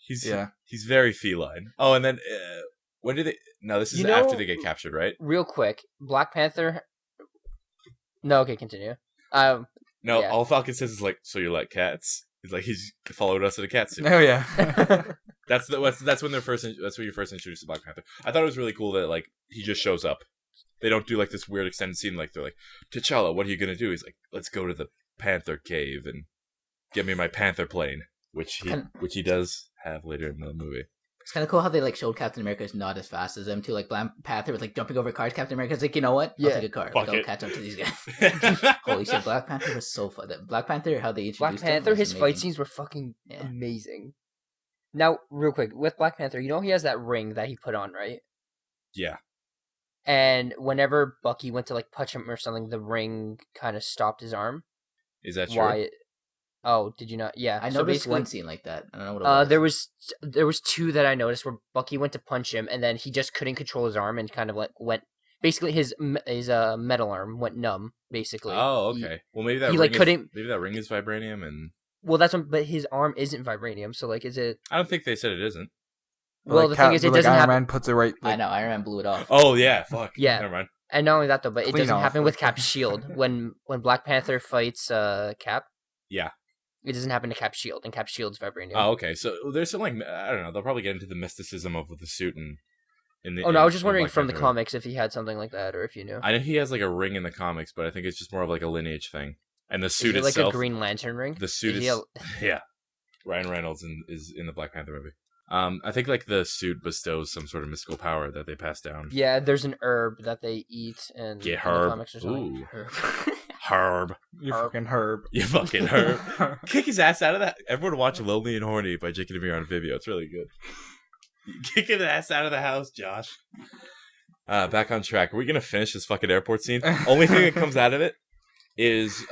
He's very feline. Oh, and then when did they? No, this is after they get captured, right? Real quick, Black Panther. No, okay, continue. No, yeah. all Falcon says is like, "So you like cats?" He's like, he's followed us to the cat suit. Oh yeah. That's when you're first introduced to Black Panther. I thought it was really cool that like he just shows up. They don't do like this weird extended scene like they're like, T'Challa, what are you gonna do? He's like, let's go to the Panther cave and get me my Panther plane, which he does have later in the movie. It's kind of cool how they like showed Captain America is not as fast as them too. Like Black Panther was like jumping over cars. Captain America's like, you know what? I'll Yeah. take a car. Fuck Like, I'll it. catch up to these guys. Holy shit! Black Panther was so fun. Black Panther, how they introduced Black him Panther, was his amazing. fight scenes were fucking Yeah. amazing. Now, real quick, with Black Panther, you know he has that ring that he put on, right? Yeah. And whenever Bucky went to like punch him or something, the ring kind of stopped his arm. Is that true? Why? Oh, did you not? Yeah. I so noticed basically, one scene like that. I don't know what it was. there was 2 that I noticed where Bucky went to punch him, and then he just couldn't control his arm and kind of like went. Basically, his metal arm went numb. Basically. Oh, okay. Well, maybe that he, ring like, couldn't- maybe that ring is vibranium, and Well, that's what, but his arm isn't vibranium. So like, is it? I don't think they said it isn't. Well, the thing is, it doesn't Iron happen. Man puts it right. I Like, know Iron Man blew it off. Oh yeah, fuck. Yeah. Never mind. And not only that though, but it Clean doesn't off. happen with Cap's shield when Black Panther fights Cap. Yeah. It doesn't happen to Cap's shield, and Cap's shield's vibranium. Oh, okay. So there's some like I don't know. They'll probably get into the mysticism of the suit and in the. Oh no, I was just in wondering Black from the Panther. comics if he had something like that, or if you knew. I know he has like a ring in the comics, but I think it's just more of like a lineage thing. And the suit Is it like itself, a Green Lantern ring? the suit Is is he yeah. Ryan Reynolds is in the Black Panther movie. I think like the suit bestows some sort of mystical power that they pass down. Yeah, there's an herb that they eat and Get in the herb. comics or something. Ooh. Herb. Herb. you Herb. fucking herb. You fucking herb. Kick his ass out of that. Everyone watch Lonely and Horny by Jake and Amir on Vimeo. It's really good. Kick his ass out of the house, Josh. Back on track. Are we gonna finish this fucking airport scene? Only thing that comes out of it is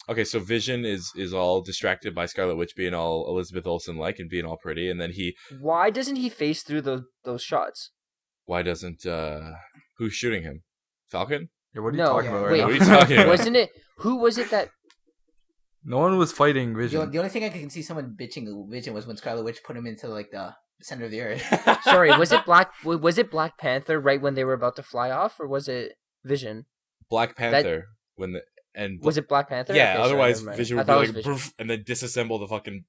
okay, so Vision is all distracted by Scarlet Witch being all Elizabeth Olsen like and being all pretty, and then Why doesn't he face through those shots? why doesn't who's shooting him? Falcon? Yeah, what are you No, talking about wait. right What now? are you talking about? Wasn't it? Who was it that? No one was fighting The Vision. only thing I can see someone bitching Vision was when Scarlet Witch put him into like the center of the earth. Sorry, was it Black Panther right when they were about to fly off, or was it Vision? Black Panther Was it Black Panther? Yeah, Okay, sorry, otherwise never mind. Vision I would thought be it like was Vision. "Brrf," and then disassemble the fucking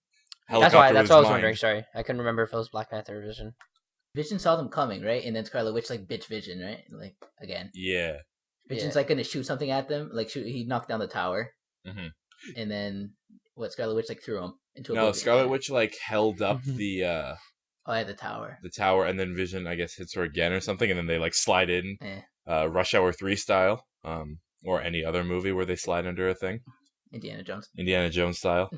That's helicopter. why. with That's his what I was mind. wondering. Sorry, I couldn't remember if it was Black Panther or Vision. Vision saw them coming, right? And then Scarlet Witch like bitch Vision, right? Like again. Yeah. Vision's Yeah. like gonna shoot something at them. Like he knocked down the tower, Mhm. and then Scarlet Witch like threw him into a No, building. Scarlet Witch like held up Mhm. Oh, at the tower. the tower, and then Vision I guess hits her again or something, and then they like slide in, Eh, Rush Hour 3 style, or any other movie where they slide under a thing, Indiana Jones. Indiana Jones style.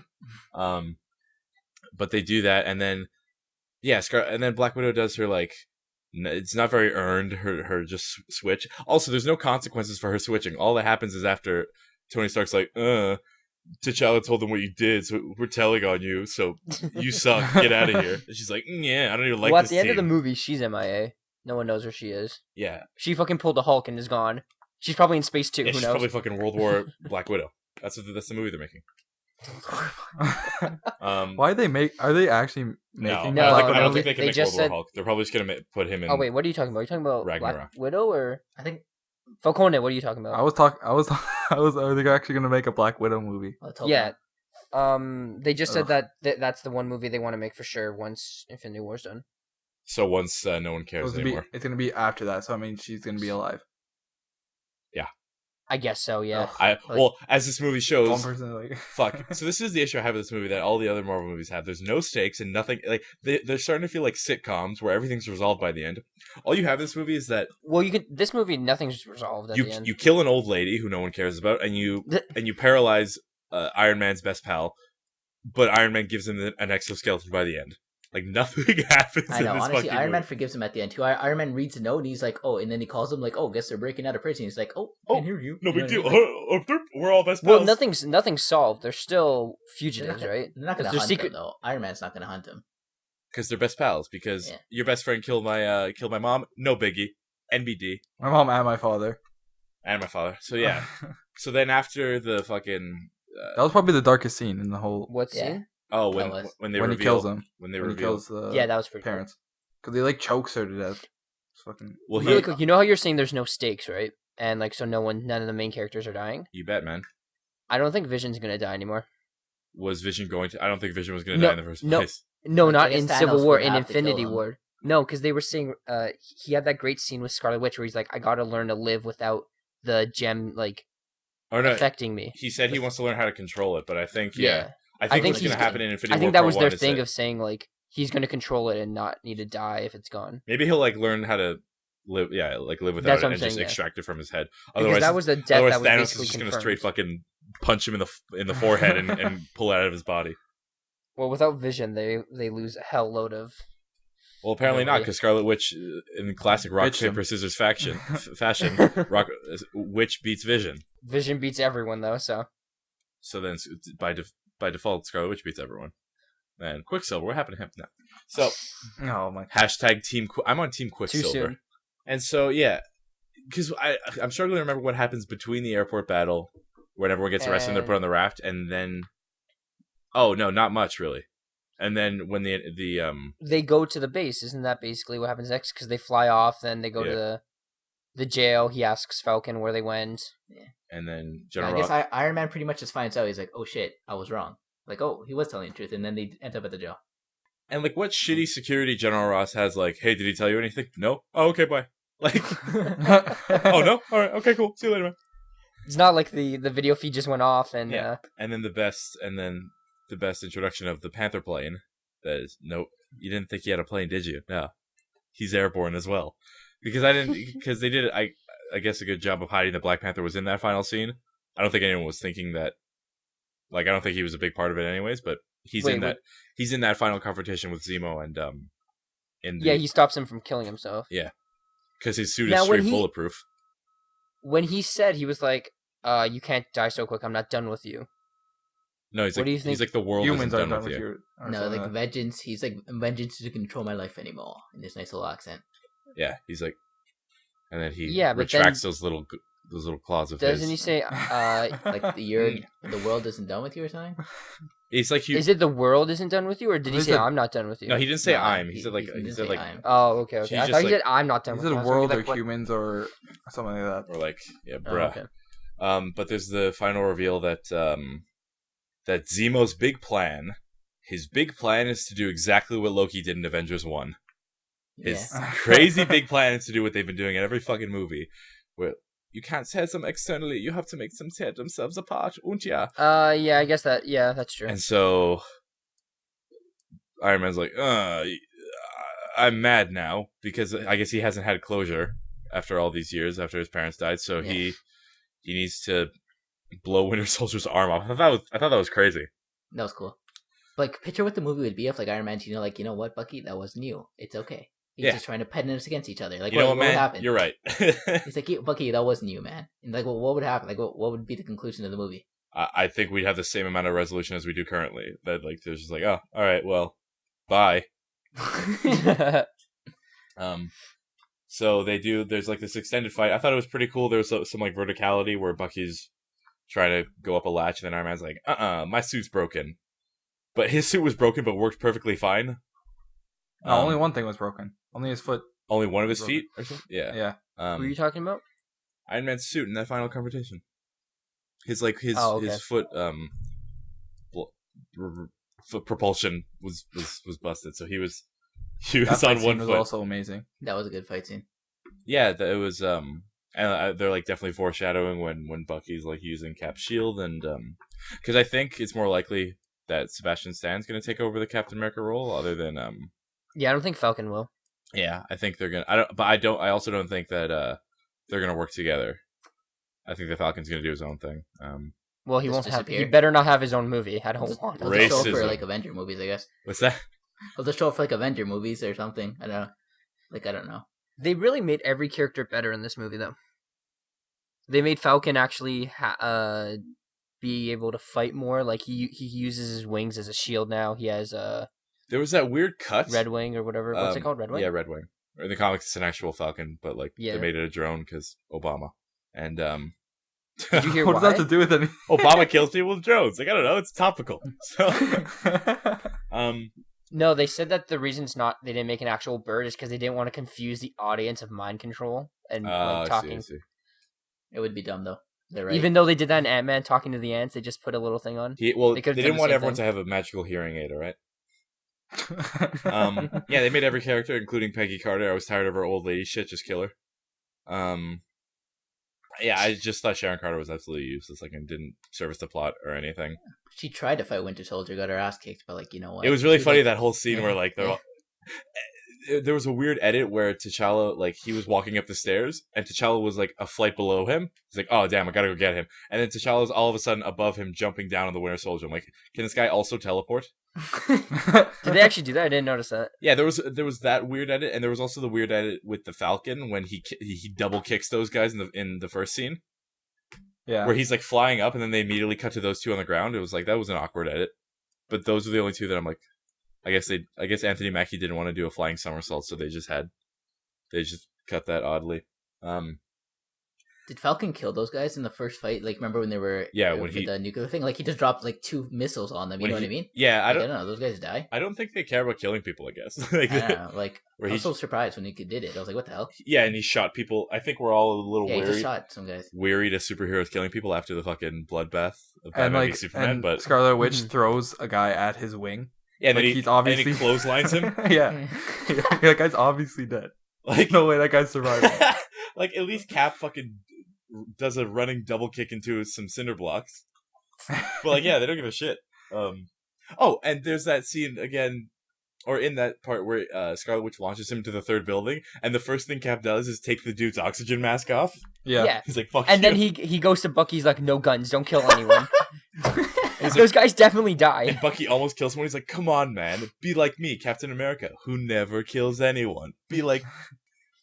But they do that, and then yeah, and then Black Widow does her like. It's not very earned. Her just switch. Also, there's no consequences for her switching. All that happens is after Tony Stark's like, T'Challa told them what you did, so we're telling on you. So you suck. Get out of here. And she's like, yeah, I don't even like Well, at this the end of the team." movie, she's MIA. No one knows where she is. Yeah, She fucking pulled the Hulk and is gone. She's probably in space too. yeah, Who she's knows? probably fucking World War Black Widow. That's the movie they're making. Why they make? Are they actually No, making? No, I don't no, think they can they make just World War said- Hulk. They're probably just gonna put him in. Oh wait, what are you talking about? Are you talking about Black Ragnarok. Widow or I think Falcone? What are you talking about? I was talking. Are they actually gonna make a Black Widow movie? let's hope Yeah. not. They just said Ugh. that that's the one movie they want to make for sure once Infinity War's done. So once no one cares anymore. It's gonna be after that. So I mean, she's gonna be alive. I guess so. Yeah. Ugh. Well, as this movie One shows, person like. fuck. So this is the issue I have with this movie that all the other Marvel movies have. There's no stakes and nothing. Like they're starting to feel like sitcoms where everything's resolved by the end. All you have in this movie is that Well, you could. This movie, nothing's resolved at the end. you kill an old lady who no one cares about, and you paralyze Iron Man's best pal, but Iron Man gives him an exoskeleton by the end. Like nothing happens. I know. In this Honestly, fucking Iron Man movie. forgives him at the end too. Iron Man reads a note and he's like, "Oh," and then he calls him like, "Oh, guess they're breaking out of prison." He's like, "Oh, can't hear you." No You big know deal. what I mean? We're all best pals. Well, nothing's solved. They're still They're fugitives, not, right? They're not gonna They're hunt secret- him though. Iron Man's not gonna hunt him. Because they're best pals. Because Yeah. your best friend killed my mom. No biggie. NBD My mom and my father. and my father. So yeah. So then after the fucking That was probably the darkest scene in the whole. What Yeah. scene? oh That was- when they when reveal, he kills them. when they When he reveal kills the Yeah, that was pretty cool. parents. Because he like chokes her to death. It's fucking. Well, he- Really quick, you know how you're saying there's no stakes, right? And like, so none of the main characters are dying. you bet, man. I don't think Vision's gonna die anymore. Was Vision going to? I don't think Vision was going to No, die in the first no. place. No, Like, not I guess in Thanos Civil War. would In have to kill Infinity him. War. No, because they were saying he had that great scene with Scarlet Witch where he's like, I gotta learn to live without the gem like Oh no, affecting me. he said he wants to learn how to control it, but I think Yeah. I think think what's going he's to happen in Infinity I War think that Part was 1 their is thing that of saying like he's gonna control it and not need to die if it's gone. maybe he'll like learn how to live. Yeah, like live without That's it what I'm and just saying, yeah. extract it from his head. Because Otherwise, that was the death otherwise that was Thanos is basically just going to confirmed. straight fucking punch him in the forehead and pull it out of his body. Well, without Vision, they lose a hell load of. Well, apparently not, Really? because Scarlet Witch, in classic rock Bitched him. paper scissors fashion, rock Witch beats Vision. Vision beats everyone though, so So then, by default, Scarlet Witch beats everyone. Man, Quicksilver, what happened to him? No. So Oh my. hashtag team. I'm on Team too Quicksilver, soon. and so yeah, because I'm struggling to remember what happens between the airport battle when everyone gets arrested and they're put on the raft, and then oh no, not much really, and then when They go to the base. Isn't that basically what happens next? Because they fly off, then they go Yeah. to the jail. He asks Falcon where they went. and then I General guess Ross. Iron Man pretty much just finds out. He's like, "Oh shit, I was wrong." Like, "Oh, he was telling the truth," and then they end up at the jail. And like, what shitty security General Ross has? Like, hey, did he tell you anything? No. Oh, okay, bye. Like, oh no. All right. Okay, cool. See you later, man. It's not like the video feed just went off and Yeah. And then the best introduction of the Panther plane. That is no. You didn't think he had a plane, did you? No. He's airborne as well. Because they did I guess a good job of hiding that Black Panther was in that final scene. I don't think anyone was thinking that. Like, I don't think he was a big part of it, anyways. But he's Wait, in that. He's in that final confrontation with Zemo and in the, yeah, he stops him from killing himself. because his suit Now, is when straight he- bulletproof. When he said he was like, "You can't die so quick. I'm not done with you." No, he's What like do you he's think? like the world Humans isn't are done with you. you. or No, something like vengeance. He's like, "Vengeance to control my life anymore." In this nice little accent. Yeah, he's like, and then he Yeah, but retracts those little claws of Doesn't his. he say? Like the world isn't done with you or something. He's like Is it the world isn't done with you, or did he He say said- I'm not done with you? No, he didn't say No, I'm. He he- said like he he didn't said say like I'm. Oh, okay. He's I just thought he like- said I'm not done Is with it you. a I was gonna world be or like, what- humans or something like that? or like yeah, Oh, bruh. okay. But there's the final reveal that that Zemo's his big plan is to do exactly what Loki did in Avengers 1. His Yeah. crazy big plan is to do what they've been doing in every fucking movie, where you can't tear them externally, you have to make them tear themselves apart, und ja. Yeah, I guess that. Yeah, that's true. And so Iron Man's like, I'm mad now because I guess he hasn't had closure after all these years after his parents died, so Yeah. he needs to blow Winter Soldier's arm off. I thought that was crazy. That was cool. Like, picture what the movie would be if, like, Iron Man's, like, you know what, Bucky, that wasn't you. It's okay. He's Yeah. just trying to pit us against each other. Like, You know what, would man? happen? You're right. He's like, "Yeah, Bucky, that wasn't you, man." And like, what would happen? Like, what would be the conclusion of the movie? I think we'd have the same amount of resolution as we do currently. That like there's just like, oh, all right, well, bye. So there's like this extended fight. I thought it was pretty cool. There was some like verticality where Bucky's trying to go up a latch, and then Iron Man's like, my suit's broken. But his suit was broken, but worked perfectly fine. No, only one thing was broken. Only his foot. Only one of his feet or something? Yeah. Yeah. Who are you talking about? Iron Man's suit in that final confrontation. His foot foot propulsion was busted, so he was That fight on scene one was foot. also amazing. That was a good fight scene. Yeah, it was and they're like definitely foreshadowing when Bucky's like using Cap's shield, and because I think it's more likely that Sebastian Stan's going to take over the Captain America role, other than Yeah, I don't think Falcon will. Yeah, I think they're gonna. I also don't think that they're gonna work together. I think the Falcon's gonna do his own thing. Well, he Just won't have. He disappear. better not have his own movie. I don't want. He'll just show up for Racism. like Avenger movies, I guess. What's that? He'll just show up for like Avenger movies or something. I don't know. I don't know. They really made every character better in this movie, though. They made Falcon actually be able to fight more. Like he uses his wings as a shield now. He has There was that weird cut. Red Wing or whatever. What's it called? Red Wing? Yeah, Red Wing. Or in the comics, it's an actual Falcon, but like Yeah. they made it a drone because Obama. And Did you hear What does why? that have to do with anything? Obama kills people with drones. Like I don't know, it's topical. So No, they said that the reason they didn't make an actual bird is because they didn't want to confuse the audience of mind control and like talking. I see. It would be dumb though. They're right. Even though they did that in Ant-Man talking to the ants, they just put a little thing on. They They could've done didn't the want same everyone thing. to have a magical hearing aid, all right? Yeah, they made every character, including Peggy Carter. I was tired of her old lady shit. Just kill her. Yeah, I just thought Sharon Carter was absolutely useless. Like, and didn't service the plot or anything. She tried to fight Winter Soldier, got her ass kicked, but like, you know what? It was really She funny like- that whole scene Yeah, where like they're yeah. all. There was a weird edit where T'Challa, like, he was walking up the stairs, and T'Challa was, like, a flight below him. He's like, oh, damn, I gotta go get him. And then T'Challa's all of a sudden above him, jumping down on the Winter Soldier. I'm like, can this guy also teleport? Did they actually do that? I didn't notice that. Yeah, there was that weird edit, and there was also the weird edit with the Falcon when he double kicks those guys in the first scene, Yeah. where he's, like, flying up, and then they immediately cut to those two on the ground. It was like, that was an awkward edit. But those are the only two that I'm like, I guess Anthony Mackie didn't want to do a flying somersault, so they just cut that oddly. Did Falcon kill those guys in the first fight? Like, remember when they were when with he- the nuclear thing? Like, he just dropped like 2 missiles on them. You know what I mean? Yeah, Like, I don't know. Those guys die. I don't think they care about killing people. I guess. Like, I don't know. Like, where I was he- so surprised when he did it. I was like, what the hell? yeah, and he shot people. I think we're all a little Yeah, he just weary, shot some guys. weary to superheroes killing people after the fucking bloodbath of and Batman v like, Superman. and But Scarlet Witch Mhm. throws a guy at his wing. yeah, and Like, then he's he obviously clotheslines him. Yeah. That guy's obviously dead. Like No way, that guy's surviving. like at least Cap fucking does a running double kick into some cinder blocks. But like, yeah, they don't give a shit. Oh, and there's that scene again, or in that part where Scarlet Witch launches him to the third building, and the first thing Cap does is take the dude's oxygen mask off. Yeah. He's like, "Fuck And you." then he goes to Bucky's like, no guns, don't kill anyone. Those guys definitely And die. Bucky almost kills someone. He's like, "Come on, man, be like me, Captain America, who never kills anyone. Be like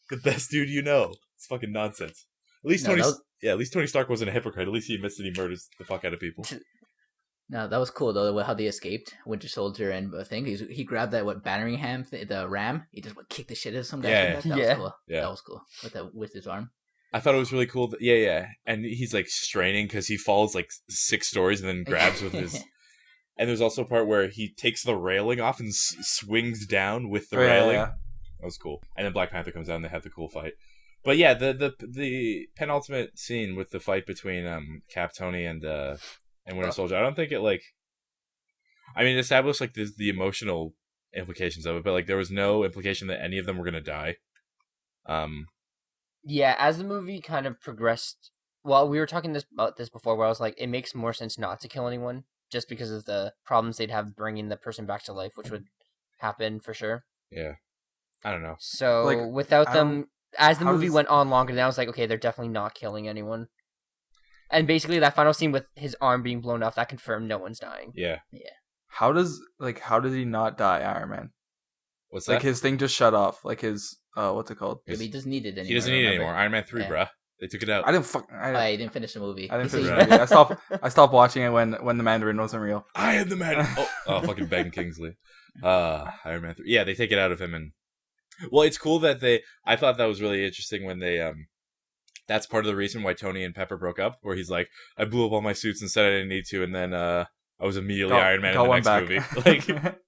the best dude you know." It's fucking nonsense. At least No, that was- at least Tony Stark wasn't a hypocrite. At least he admits that he murders the fuck out of people. No, that was cool though. How they escaped Winter Soldier and thing. He grabbed that battering ram, the ram. He just kicked the shit out of some guy. Yeah, That yeah. was cool. Yeah. That was cool with his arm. I thought it was really cool. Yeah, and he's like straining because he falls like 6 stories and then grabs with his. And there's also a part where he takes the railing off and swings down with the Oh, yeah, railing. yeah. That was cool. And then Black Panther comes down and they have the cool fight. But yeah, the penultimate scene with the fight between Cap, Tony, and Winter Soldier, I don't think it like. I mean, it established like the emotional implications of it, but like there was no implication that any of them were gonna die. Yeah, as the movie kind of progressed, well, we were talking about this before, where I was like, it makes more sense not to kill anyone, just because of the problems they'd have bringing the person back to life, which would happen for sure. Yeah, I don't know. So Like, without I them, don't- as the how movie does- went on longer, then I was like, okay, they're definitely not killing anyone. And basically, that final scene with his arm being blown off, that confirmed no one's dying. Yeah, How does he not die, Iron Man? what's Like that? his thing just shut off. Like his what's it called? But he doesn't need it anymore. He doesn't need it remember? anymore. Iron Man 3, Yeah. bruh. They took it out. I Didn't finish the movie. I didn't So finish you- the movie. I stopped watching it when the Mandarin wasn't real. I am the man. Oh, fucking Ben Kingsley. Iron Man 3. Yeah, they take it out of him, and Well, it's cool that I thought that was really interesting when they that's part of the reason why Tony and Pepper broke up, where he's like, I blew up all my suits and said I didn't need to, and then I was immediately Iron Man in the next movie. Like,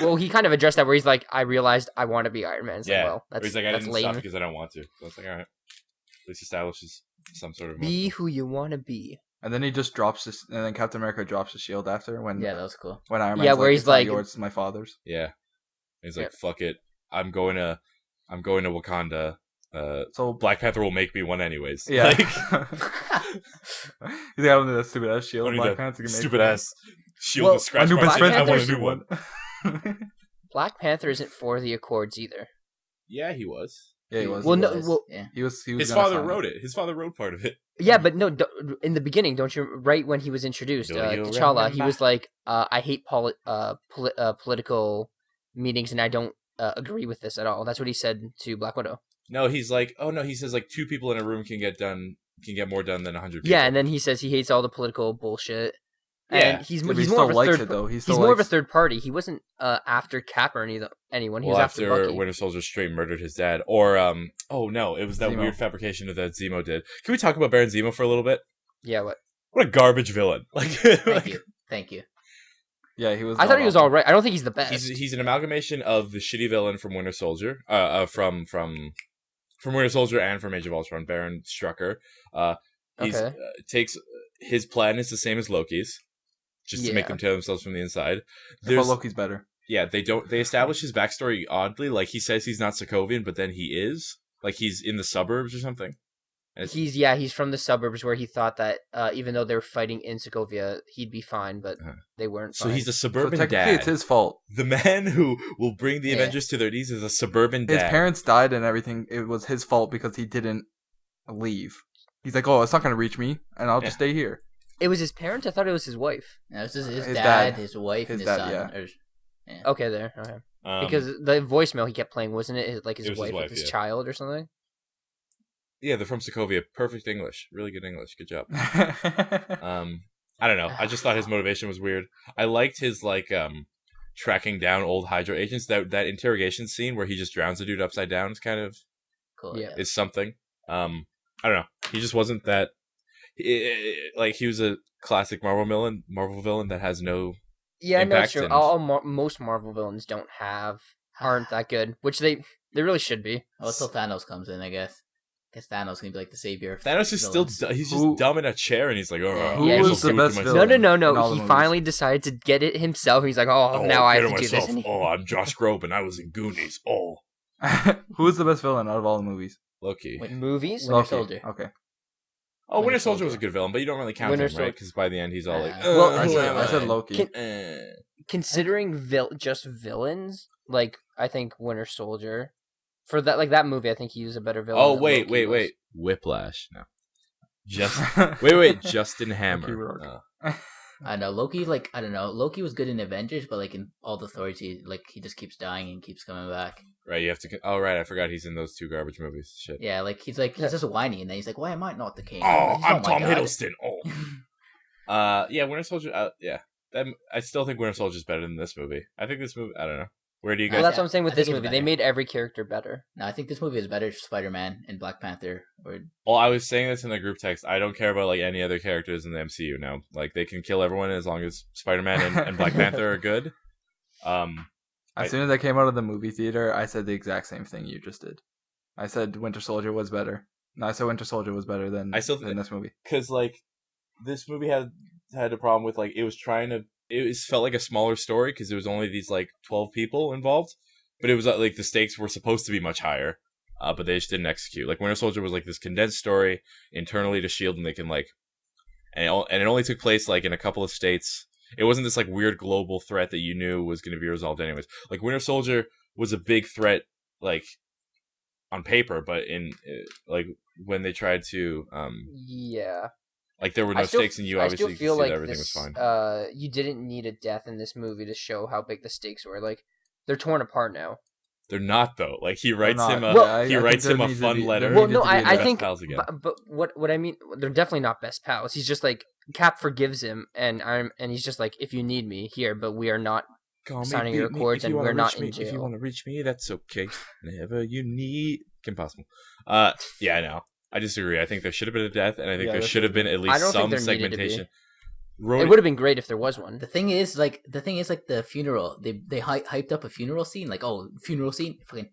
Well, he kind of addressed that where he's like, I realized I want to be Iron Man. It's yeah. like, well, that's, he's like, I that's didn't lame. stop because I don't want to. So it's like, all right. At least establishes some sort of Be who you want to be. And then he just drops this, and then Captain America drops the shield after when Yeah, that was cool. when Iron Man's Yeah, where like, he's it's not like- yours, it's my father's. Yeah. He's like, fuck it. I'm going to Wakanda. So Black Panther will make me one anyways. yeah, Like, he's like, I don't need that stupid ass shield. I don't need Black that Panther can make stupid me ass shield Well, with scratch My new marks best in it. friend I want Panther's a wants new one. one. Black Panther isn't for the Accords either. Yeah, he was. Yeah, he was. Well, he no, was. well, yeah. He was His gonna father sign wrote it. His father wrote part of it. yeah, but no, in the beginning, don't you? Right when he was introduced, Do you T'Challa, he remember? was like, I hate political meetings, and I don't agree with this at all. That's what he said to Black Widow. No, he's like, oh no, he says like 2 people in a room can get more done than 100 people. Yeah, and then he says he hates all the political bullshit. Yeah. And he's Yeah, but he more still of a likes third. it though. He He's still more of a likes- third party. He wasn't after Cap or anyone. He well, was after Bucky. Winter Soldier straight murdered his dad, or oh no, it was that Zemo. weird fabrication that Zemo did. Can we talk about Baron Zemo for a little bit? Yeah, what? What a garbage villain! Like, Thank you. Yeah, he was. I thought he was all right. I don't think he's the best. he's an amalgamation of the shitty villain from Winter Soldier, from Winter Soldier and from Age of Ultron, Baron Strucker. He's Okay. Takes his plan is the same as Loki's, just to make Yeah. them tear themselves from the inside. But Loki's better. Yeah, they establish his backstory oddly. Like, he says he's not Sokovian, but then he is. Like, he's in the suburbs or something. And it's- He's from the suburbs where he thought that even though they were fighting in Sokovia, he'd be fine, but they weren't. so fine. he's a So suburban technically, dad. it's his fault. The man who will bring the Yeah. Avengers to their knees is a suburban His dad. parents died and everything. It was his fault because he didn't leave. He's like, oh, it's not gonna reach me, and I'll just stay here. It was his parents. I thought it was his wife. No, it's his His dad, dad. his wife, His and his dad, son. yeah. Okay, there. Okay. Because Um, the voicemail he kept playing wasn't it his It was his wife wife, with his yeah. child or something? yeah, they're from Sokovia. Perfect English. Really good English. Good job. I don't know. I just thought his motivation was weird. I liked his tracking down old Hydra agents. That interrogation scene where he just drowns the dude upside down is kind of Cool. Yeah. is something. I don't know. He just wasn't that. Like, he was a classic Marvel villain that has no. Yeah, no, Impact it's true. and- Most Marvel villains aren't that good, which they really should be. Oh, until Thanos comes in, I guess. I guess Thanos can be like the savior. Of Thanos is still villains. he's just Who- dumb in a chair and he's like, oh, Who I was just the give it to best myself. villain? No. in all the He movies. finally decided to get it himself. He's like, now I have to do this. And he- I'm Josh Groban. I was in Goonies. Oh, Who was the best villain out of all the movies? Loki. Wait, movies. Winter Loki. Soldier. Okay. Oh, Winter Winter Soldier was a Soldier. good villain, but you don't really count Winter him, right? Soldier. Because by the end, he's all like, Well, I who said, am I said Loki. Can- Considering just villains, like I think Winter Soldier, for that movie, I think he was a better villain. Oh, than wait. Loki was. Whiplash. No. Wait. Justin Loki Hammer. Rourke. No. I know Loki. Like I don't know. Loki was good in Avengers, but like in all the Thors, he just keeps dying and keeps coming back. Right, you have to. Oh, right. I forgot he's in those 2 garbage movies. Shit. Yeah, like he's just whiny, and then he's like, "Why am I not the king?" Oh, He's, I'm my Tom God." Hiddleston. Oh. Yeah, Winter Soldier. Yeah. I still think Winter Soldier's better than this movie. I think this movie. I don't know. Where do you Well, guys? that's what I'm saying with I think this it's movie. They better. made every character better. No, I think this movie is better. Spider-Man and Black Panther. Or Well, I was saying this in the group text. I don't care about like any other characters in the MCU now. Like, they can kill everyone as long as Spider-Man and Black Panther are good. As soon as I came out of the movie theater, I said the exact same thing you just did. I said Winter Soldier was better. No, I said Winter Soldier was better than than this movie. because like this movie had a problem with like it felt like a smaller story because there was only these like 12 people involved, but it was like the stakes were supposed to be much higher, but they just didn't execute. Like, Winter Soldier was like this condensed story internally to Shield, and they can like, and it only took place like in a couple of states. It wasn't this like weird global threat that you knew was going to be resolved anyways. Like, Winter Soldier was a big threat like on paper, but in like when they tried to Yeah. like there were no stakes, and you obviously I could still feel see like that everything this, was fine. you didn't need a death in this movie to show how big the stakes were. Like, they're torn apart now. They're not though. Like, he writes not. him a Well, I think writes him there a needs to fun be- letter. there Well, needed no, to be a I best think, pals again. but what I mean, they're definitely not best pals. He's just like, Cap forgives him, and he's just like, if you need me here, but we are not signing your accords, and we're not in jail. If you want to reach me, that's okay. Whenever you need, impossible. Yeah, no, I disagree. I think there should have been a death, and I think there should have been at least some segmentation. It would have been great if there was one. The thing is, like the funeral. They hyped up a funeral scene, like, oh, funeral scene, fucking.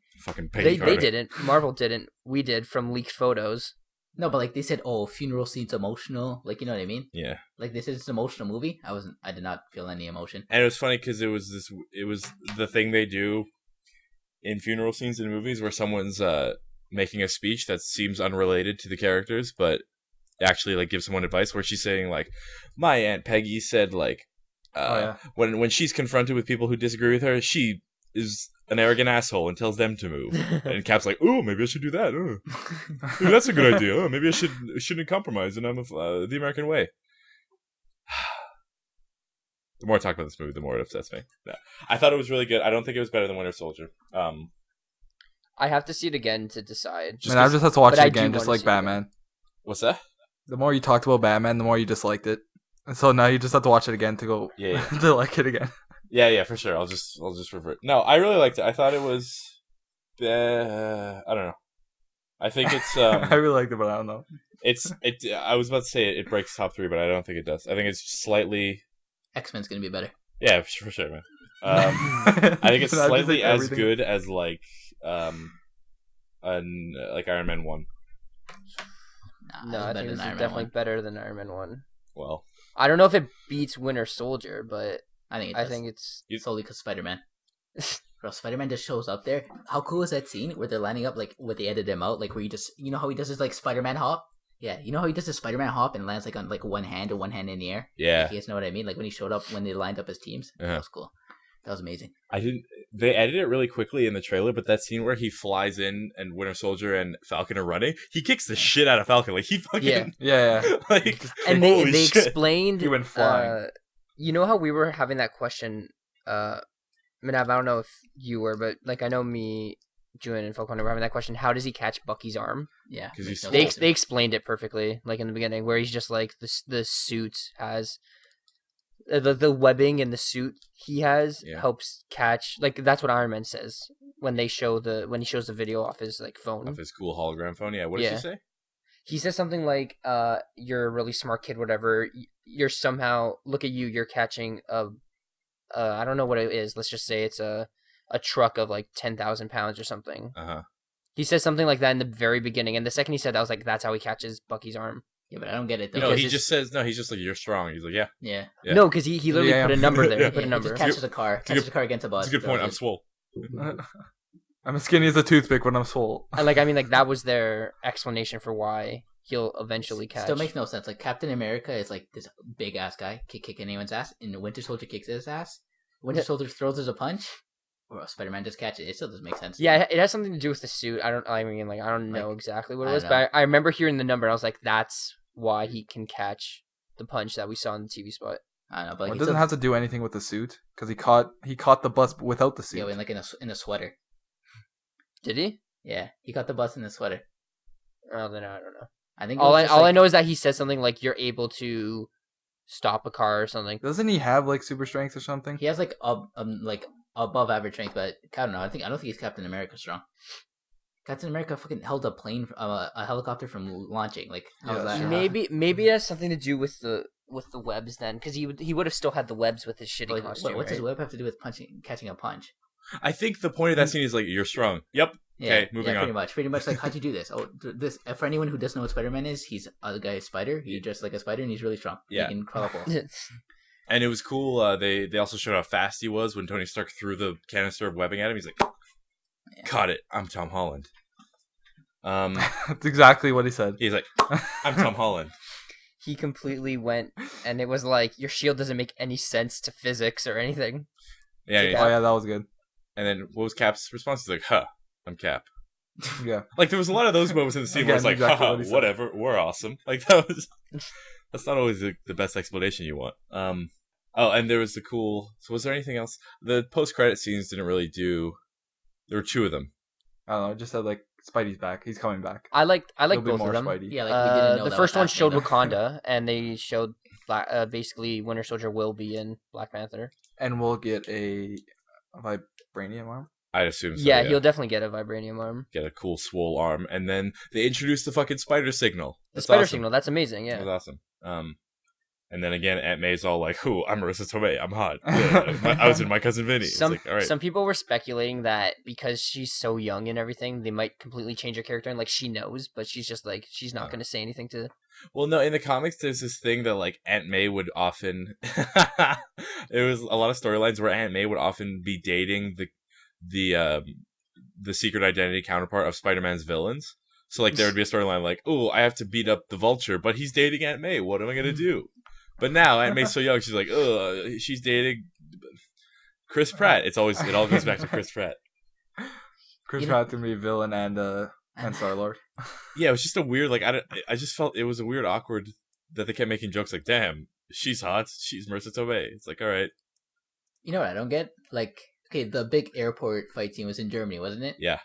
They didn't. Marvel didn't. We did from leaked photos. No, but like they said, oh, funeral scene's emotional. Like, you know what I mean? Yeah. Like, this is an emotional movie. I did not feel any emotion. And it was funny because it was the thing they do in funeral scenes in movies where someone's making a speech that seems unrelated to the characters, but actually like gives someone advice, where she's saying like, my Aunt Peggy said like, when she's confronted with people who disagree with her, she is an arrogant asshole and tells them to move. And Cap's like, oh, maybe I should do that. Maybe that's a good idea. Maybe I shouldn't compromise, and I'm the American way. The more I talk about this movie, the more it upsets me. Yeah. I thought it was really good. I don't think it was better than Winter Soldier. I have to see it again to decide. I just have to watch it again, just like Batman. What's that? The more you talked about Batman, the more you disliked it. And so now you just have to watch it again to go to like it again. Yeah, for sure. I'll just revert. No, I really liked it. I thought it was, I don't know. I think it's. I really liked it, but I don't know. I was about to say it breaks top 3, but I don't think it does. I think it's slightly. X-Men's gonna be better. Yeah, for sure, man. I think it's slightly as good as like Iron Man 1. No, I think this is definitely better than Iron Man 1. Well, I don't know if it beats Winter Soldier, but I think it's solely because Spider-Man. Bro, Spider-Man just shows up there. How cool is that scene where they're lining up, like, where they edit him out, like, where you know how he does his, like, Spider-Man hop? Yeah, you know how he does his Spider-Man hop and lands, like, on, like, one hand in the air? Yeah. Like, you guys know what I mean? Like, when he showed up, when they lined up his teams? That was cool. That was amazing. They edited it really quickly in the trailer, but that scene where he flies in and Winter Soldier and Falcon are running, he kicks the shit out of Falcon. Like, he fucking... Yeah. Like, and they explained... He went flying. You know how we were having that question... Manav, I don't know if you were, but like I know me, Julian, and Falcon were having that question. How does he catch Bucky's arm? Yeah, because they explained it perfectly, like in the beginning, where he's just like the suit has the webbing in the suit he has helps catch. Like that's what Iron Man says when he shows the video off his like phone, off his cool hologram phone. Yeah, what did he say? He says something like, "You're a really smart kid, whatever. You're somehow look at you. You're catching a." I don't know what it is. Let's just say it's a truck of like 10,000 pounds or something. He says something like that in the very beginning, and the second he said that, I was like, "That's how he catches Bucky's arm." Yeah, but I don't get it though. No, he just says no. He's just like, "You're strong." He's like, "Yeah." No, because he literally put a number there. He put a number. He just catches a car against a bus. That's a good point. I'm swole. I'm as skinny as a toothpick when I'm swole. And like, I mean, like that was their explanation for why he'll eventually catch. Still makes no sense. Like Captain America is like this big ass guy, kick anyone's ass, and the Winter Soldier kicks his ass. Winter Soldier throws as a punch, or Spider-Man just catches it. It still doesn't make sense. Yeah, it has something to do with the suit. I don't know exactly what it was, but I remember hearing the number, and I was like, that's why he can catch the punch that we saw in the TV spot. I don't know, but it doesn't have to do anything with the suit because he caught the bus without the suit. Yeah, like in a sweater. Did he? Yeah, he caught the bus in a sweater. Oh, then I don't know. I think all I know is that he said something like you're able to stop a car or something. Doesn't he have like super strength or something? He has like above average strength, but I don't know. I don't think he's Captain America strong. Captain America fucking held a helicopter from launching. Like how was that? Maybe it has something to do with the webs then, because he would have still had the webs with his shitty costume. What's his web have to do with catching a punch? I think the point of that scene is like you're strong. Yep. Yeah, okay, moving on. Pretty much like how'd you do this? Oh, this for anyone who doesn't know what Spider-Man is, he's a guy spider. He's just like a spider, and he's really strong. Yeah, he can crawl up walls. And it was cool. They also showed how fast he was when Tony Stark threw the canister of webbing at him. He's like, "Caught it! I'm Tom Holland." That's exactly what he said. He's like, "I'm Tom Holland." He completely went, and it was like your shield doesn't make any sense to physics or anything. Yeah. Yeah, that was good. And then what was Cap's response? He's like, "Huh, I'm Cap." Yeah. Like there was a lot of those moments in the scene where it's like, haha, whatever, we're awesome. Like that's not always the best explanation you want. And there was so was there anything else? The post-credit scenes didn't really do. There were 2 of them. I don't know. I just said like Spidey's back. He's coming back. I like both of them. Spidey. Yeah, like we didn't know the first one showed Wakanda, and they showed basically Winter Soldier will be in Black Panther. And we'll get a vibranium arm. I'd assume so. Yeah, he'll definitely get a vibranium arm. Get a cool swole arm, and then they introduced the fucking spider signal. That's spider signal. That's amazing. Yeah, that was awesome. And then again, Aunt May's all like, "Ooh, I'm Marissa Tomei. I'm hot. Yeah, I was in My Cousin Vinny." All right. Some people were speculating that because she's so young and everything, they might completely change her character, and like she knows, but she's just like she's not going to say anything to. Well, no, in the comics, there's this thing that like Aunt May would often. There was a lot of storylines where Aunt May would often be dating the secret identity counterpart of Spider-Man's villains. So like there would be a storyline like, "Oh, I have to beat up the Vulture, but he's dating Aunt May. What am I gonna do?" But now Aunt May's so young, she's like, "Oh, she's dating Chris Pratt." It all goes back to Chris Pratt. Chris Pratt to be villain and Star-Lord. Yeah, it was just a weird I just felt it was a weird awkward that they kept making jokes like, "Damn, she's hot. She's Marissa Tomei." It's like, all right. You know what I don't get? Like, okay, the big airport fight scene was in Germany, wasn't it? Yeah.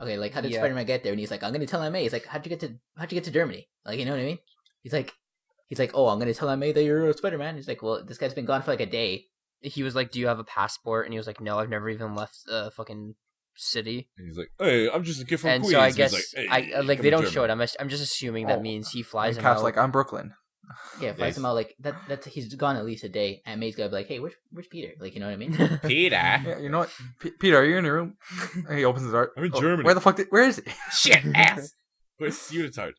Okay, like how did Spider-Man get there? And he's like, "I'm gonna tell Aunt May." He's like, "How'd you get to Germany?" Like, you know what I mean? He's like, "Oh, I'm gonna tell Aunt May that you're a Spider-Man." He's like, "Well, this guy's been gone for like a day." He was like, "Do you have a passport?" And he was like, "No, I've never even left the fucking city." And he's like, "Hey, I'm just a kid from and Queens." So I guess like, hey, they don't show it. I'm just assuming that means he flies him out. Like, "I'm Brooklyn." Yeah, flies him out like that. That's he's gone at least a day. Aunt May's gonna be like, "Hey, where's Peter?" Like, you know what I mean? Peter. Yeah, you know what? Peter, are you in your room? And he opens the door. I'm in Germany. Where the fuck? Where is he? Shit ass. Where's Unitard?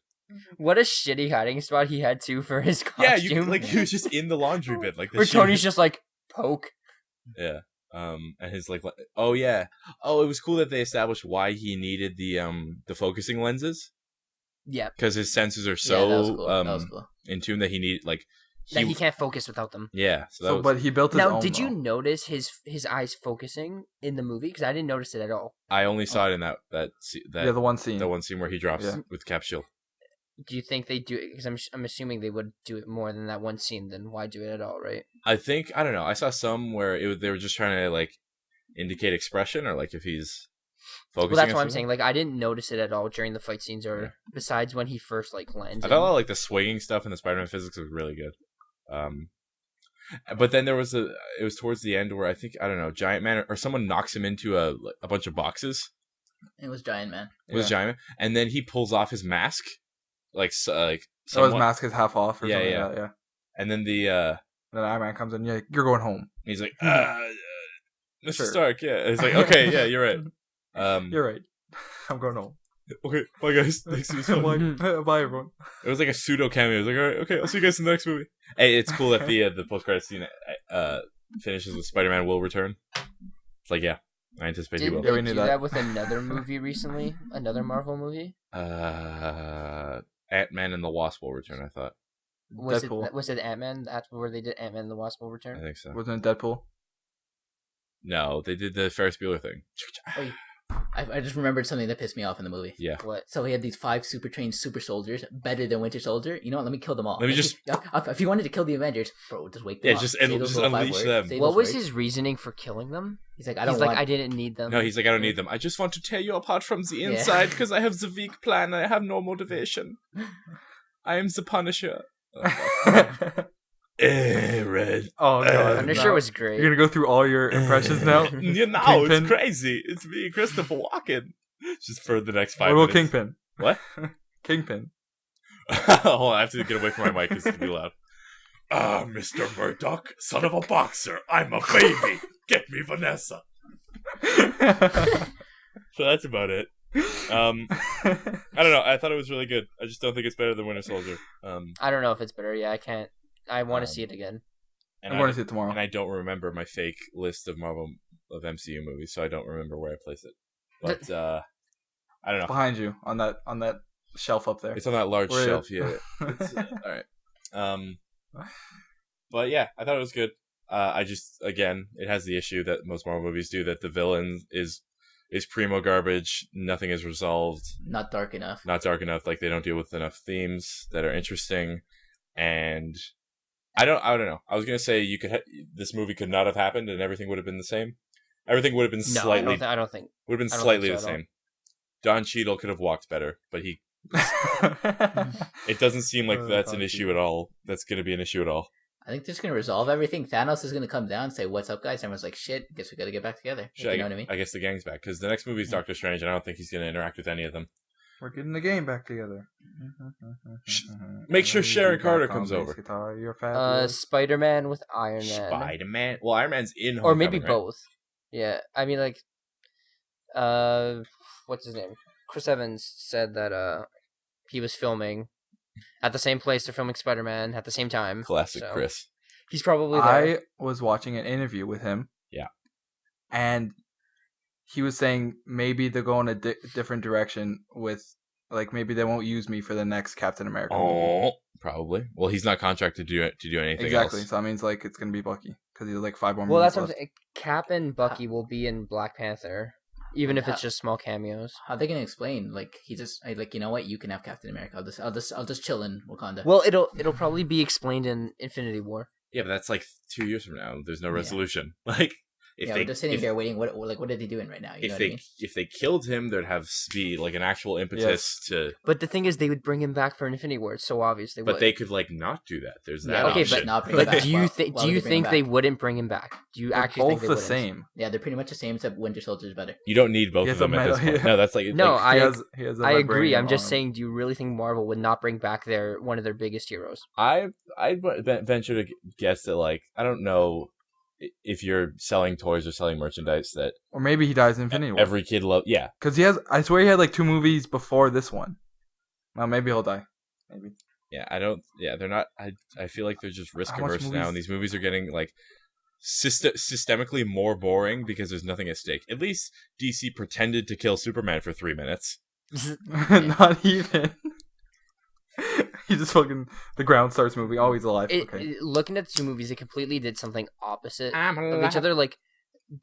What a shitty hiding spot he had too for his costume. Yeah, he was just in the laundry bin, like. Where Tony's just like poke. Yeah. And his it was cool that they established why he needed the focusing lenses. Yeah. Because his senses are so that was cool. in tune that he need he can't focus without them. Yeah. But he built his own. Now, did you notice his eyes focusing in the movie? Because I didn't notice it at all. I only saw it in that the one scene. The one scene where he drops with Cap shield. Do you think they do it? Because I'm assuming they would do it more than that one scene. Then why do it at all, right? I don't know. I saw some where they were just trying to like indicate expression or like if he's focusing. Well, that's what I'm saying. Like I didn't notice it at all during the fight scenes, or besides when he first like lands. I thought like the swinging stuff in the Spider-Man physics was really good. But then it was towards the end where I think Giant Man or someone knocks him into a bunch of boxes. It was Giant Man. It was Giant Man, and then he pulls off his mask. So his mask is half off or something like that, yeah. And then then Iron Man comes in, you're going home. He's like, Mr. Stark, yeah. He's like, okay, yeah, you're right. You're right. I'm going home. Okay, bye guys. Thanks. Bye everyone. It was like a pseudo cameo. It was like, all right, okay, I'll see you guys in the next movie. Hey, it's cool that the post-credit scene finishes with Spider-Man will return. It's like, yeah, I anticipate he will. Didn't they do that with another movie recently? Another Marvel movie? Ant-Man and the Wasp will return, I thought. Was it Ant-Man? That's where they did Ant-Man and the Wasp will return? I think so. Wasn't it Deadpool? No, they did the Ferris Bueller thing. Wait, I just remembered something that pissed me off in the movie. Yeah. What? So he had these 5 super trained super soldiers, better than Winter Soldier. You know what? Let me kill them all. If you wanted to kill the Avengers, bro, just wake them up. Just unleash them. What was his reasoning for killing them? He's like, I didn't need them. No, he's like, I don't need them. I just want to tear you apart from the inside because I have the weak plan and I have no motivation. I am the Punisher. Red. Oh god, Punisher was great. You're gonna go through all your impressions now. It's crazy. It's me, Christopher Walken. Just for the next 5 minutes. What about Kingpin? What? Kingpin. Hold on, I have to get away from my mic because it's gonna be loud. Mr. Murdoch, son of a boxer, I'm a baby. Get me Vanessa. So that's about it. I don't know. I thought it was really good. I just don't think it's better than Winter Soldier. I don't know if it's better. Yeah, I can't. I want to see it again. I want to see it tomorrow. And I don't remember my fake list of MCU movies, so I don't remember where I place it. But I don't know. Behind you on that shelf up there. It's on that large shelf. Yeah. It's, all right. But yeah, I thought it was good. I just it has the issue that most Marvel movies do, that the villain is primo garbage. Nothing is resolved. Not dark enough. Like they don't deal with enough themes that are interesting, and I don't know. I was gonna say this movie could not have happened and everything would have been the same. Everything would have been slightly. I don't think would have been slightly the same. Don Cheadle could have walked better, but he. It doesn't seem like that's an issue at all. That's going to be an issue at all. I think they're just gonna resolve everything. Thanos is gonna come down and say, "What's up, guys?" Everyone's like, "Shit, guess we gotta get back together." Shit, You know what I mean? I guess the gang's back because the next movie is Doctor Strange, and I don't think he's gonna interact with any of them. We're getting the game back together. Make sure Sharon Carter comes over. Guitar, you're fabulous. Spider-Man with Iron Man. Spider-Man. Well, Iron Man's in Homecoming, or maybe right? both. Yeah, I mean, like, what's his name? Chris Evans said that he was filming at the same place they're filming Spider-Man at the same time. Classic so Chris. He's probably there. I was watching an interview with him. Yeah. And he was saying maybe they're going a different direction with, like, maybe they won't use me for the next Captain America movie. Probably. Well, he's not contracted to do anything exactly. else. So that means, like, it's going to be Bucky. Because he's, like, 5 more Well, movies that's what I'm left. saying. Cap and Bucky will be in Black Panther, even if it's just small cameos. How are they gonna explain? Like, he just like, you know what? You can have Captain America. I'll just chill in Wakanda. Well, it'll probably be explained in Infinity War. Yeah, but that's like 2 years from now. There's no resolution. Like, we're just sitting there waiting. What are they doing right now? You know what I mean? If they killed him, there'd have be like an actual impetus to. But the thing is, they would bring him back for Infinity War. It's so obvious they would. But they could like not do that. There's that okay, option. but not bring him But back. do you think they wouldn't bring him back? Do you They're actually both think they the wouldn't? same. Yeah, they're pretty much the same, except Winter Soldier's better. You don't need both He of has a them at this medal, point. yeah. No, that's like No, He has a I agree. vibranium I'm just arm. saying. Do you really think Marvel would not bring back one of their biggest heroes? I'd venture to guess that, like, I don't know if you're selling toys or selling merchandise that Or maybe he dies in Infinity War. every kid loves. Yeah, Because I swear he had like 2 movies before this one. Well, maybe he'll die. Maybe. yeah. They're not. I feel like they're just risk How much averse now, movies- and these movies are getting like systemically more boring because there's nothing at stake. At least DC pretended to kill Superman for 3 minutes. Not even. He just fucking, the ground starts moving. Oh, he's alive. Okay. Looking at the 2 movies, they completely did something opposite I'm of each other. Like,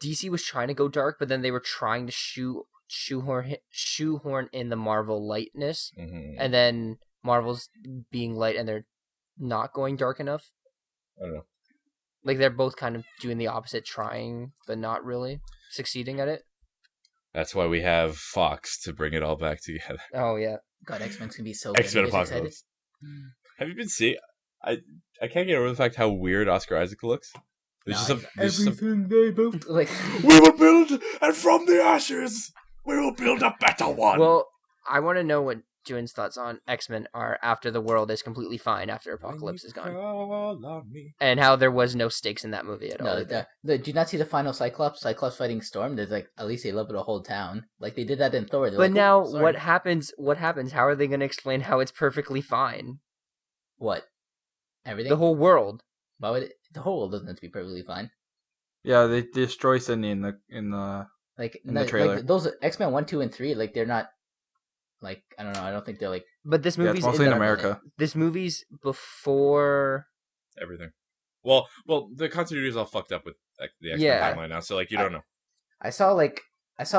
DC was trying to go dark, but then they were trying to shoehorn in the Marvel lightness, and then Marvel's being light and they're not going dark enough. I don't know. Like, they're both kind of doing the opposite, trying but not really succeeding at it. That's why we have Fox to bring it all back together. Oh yeah. God, X-Men's gonna be so good. X-Men You guys excited? Apocalypse. Have you been seeing? I can't get over the fact how weird Oscar Isaac looks. There's Everything they built. Like, we will build, and from the ashes, we will build a better one. Well, I want to know what June's thoughts on X-Men are after the world is completely fine after Apocalypse is gone, and how there was no stakes in that movie at all. no, do you not see the final Cyclops fighting Storm? There's like, at least they love the whole town. Like they did that in Thor. They're But like, now, "Oh, sorry." what happens? What happens? How are they going to explain how it's perfectly fine? What? Everything? The whole world. Why would the whole world doesn't have to be perfectly fine? Yeah, they destroy Sydney in the Like In the trailer. like those X-Men 1, 2, and 3. Like they're not. Like I don't know. I don't think they're like. But this yeah, movie's it's mostly in the- America. This movie's before. Everything. Well, the continuity is all fucked up with like, the X-Men Yeah. timeline now, so like you don't know. I saw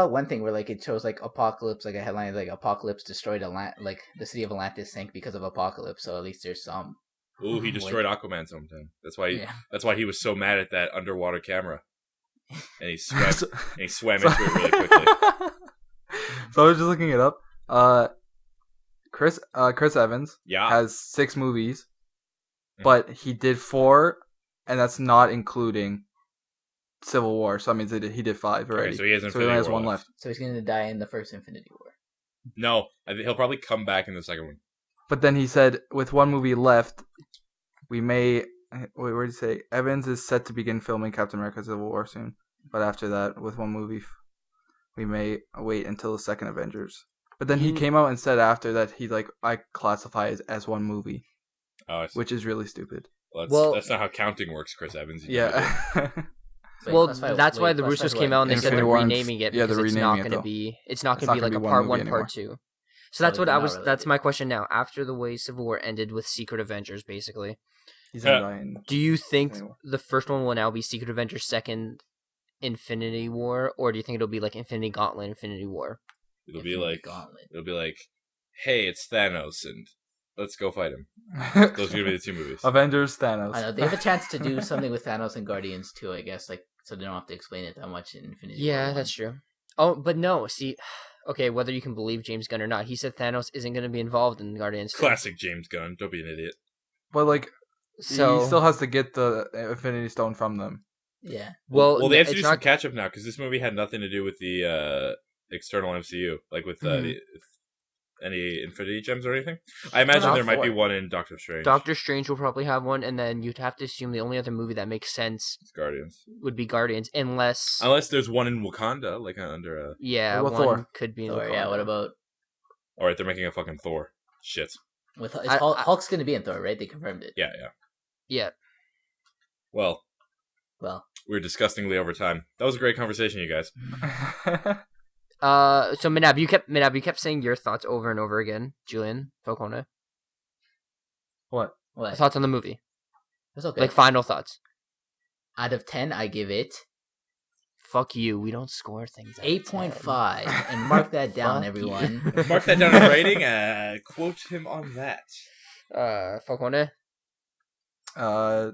one thing where like it shows like Apocalypse, like a headline like Apocalypse destroyed like the city of Atlantis sank because of Apocalypse. So at least there's some. Ooh, he destroyed Aquaman sometime. That's why he was so mad at that underwater camera, and he swam into it really quickly. So I was just looking it up. Chris Evans Yeah. has 6 movies, Mhm. but he did 4, and that's not including Civil War. So that means he did 5 already. Okay, so he has he Infinity only has War 1 left. left. So he's gonna die in the first Infinity War. No, I think he'll probably come back in the second one. But then he said, with 1 movie left, we may. Wait, where did he say? Evans is set to begin filming Captain America: Civil War soon. But after that, with 1 movie, we may wait until the second Avengers. But then he came out and said after that he's like, I classify it as 1 movie, Oh, I see. which is really stupid. Well, that's not how counting works, Chris Evans. You Yeah. Wait, Well, classify- that's why wait, the classify Russos what? came out and they said Infinity they're War and- renaming it yeah, because they're it's not renaming it, going to though. be. It's not It's going to not be gonna like be a one part 1, movie part 2. So that's So what they're I not was. That's related. my question now. After the way Civil War ended with Secret Avengers, basically, He's gonna die in. do you think Anyway. the first one will now be Secret Avengers, second Infinity War, or do you think it'll be like Infinity Gauntlet, Infinity War? It'll be Infinity like Gauntlet. hey, it's Thanos, and let's go fight him. Those are gonna be the 2 movies. Avengers, Thanos. I know they have a chance to do something with Thanos and Guardians too. I guess like so they don't have to explain it that much in Infinity War Yeah, 1. that's true. Oh, but no. See, okay, whether you can believe James Gunn or not, he said Thanos isn't going to be involved in Guardians 2. Classic James Gunn. Don't be an idiot. But like, So he still has to get the Infinity Stone from them. Yeah. Well, they have to it's do some not. catch up now because this movie had nothing to do with the external MCU, like with any Infinity Gems or anything. I imagine Not there might be Thor. one in Doctor Strange. Doctor Strange will probably have one, and then you'd have to assume the only other movie that makes sense It's Guardians, would be Guardians, unless there's one in Wakanda, like under a. yeah, What one about Thor? could be in Thor, Wakanda. yeah. What about All right, they're making a fucking Thor. Shit. Hulk's gonna be in Thor, right? They confirmed it. Yeah. Yeah. Well, Well, we're disgustingly over time. That was a great conversation, you guys. So Minab, you kept saying your thoughts over and over again, Julian Falcone. What? what? Thoughts on the movie, It's okay. like final thoughts. Out of 10, I give it Fuck you. We don't score things. 8.5, and mark that down, Fuck you. everyone. Mark that down in writing. Quote him on that. Falcone. I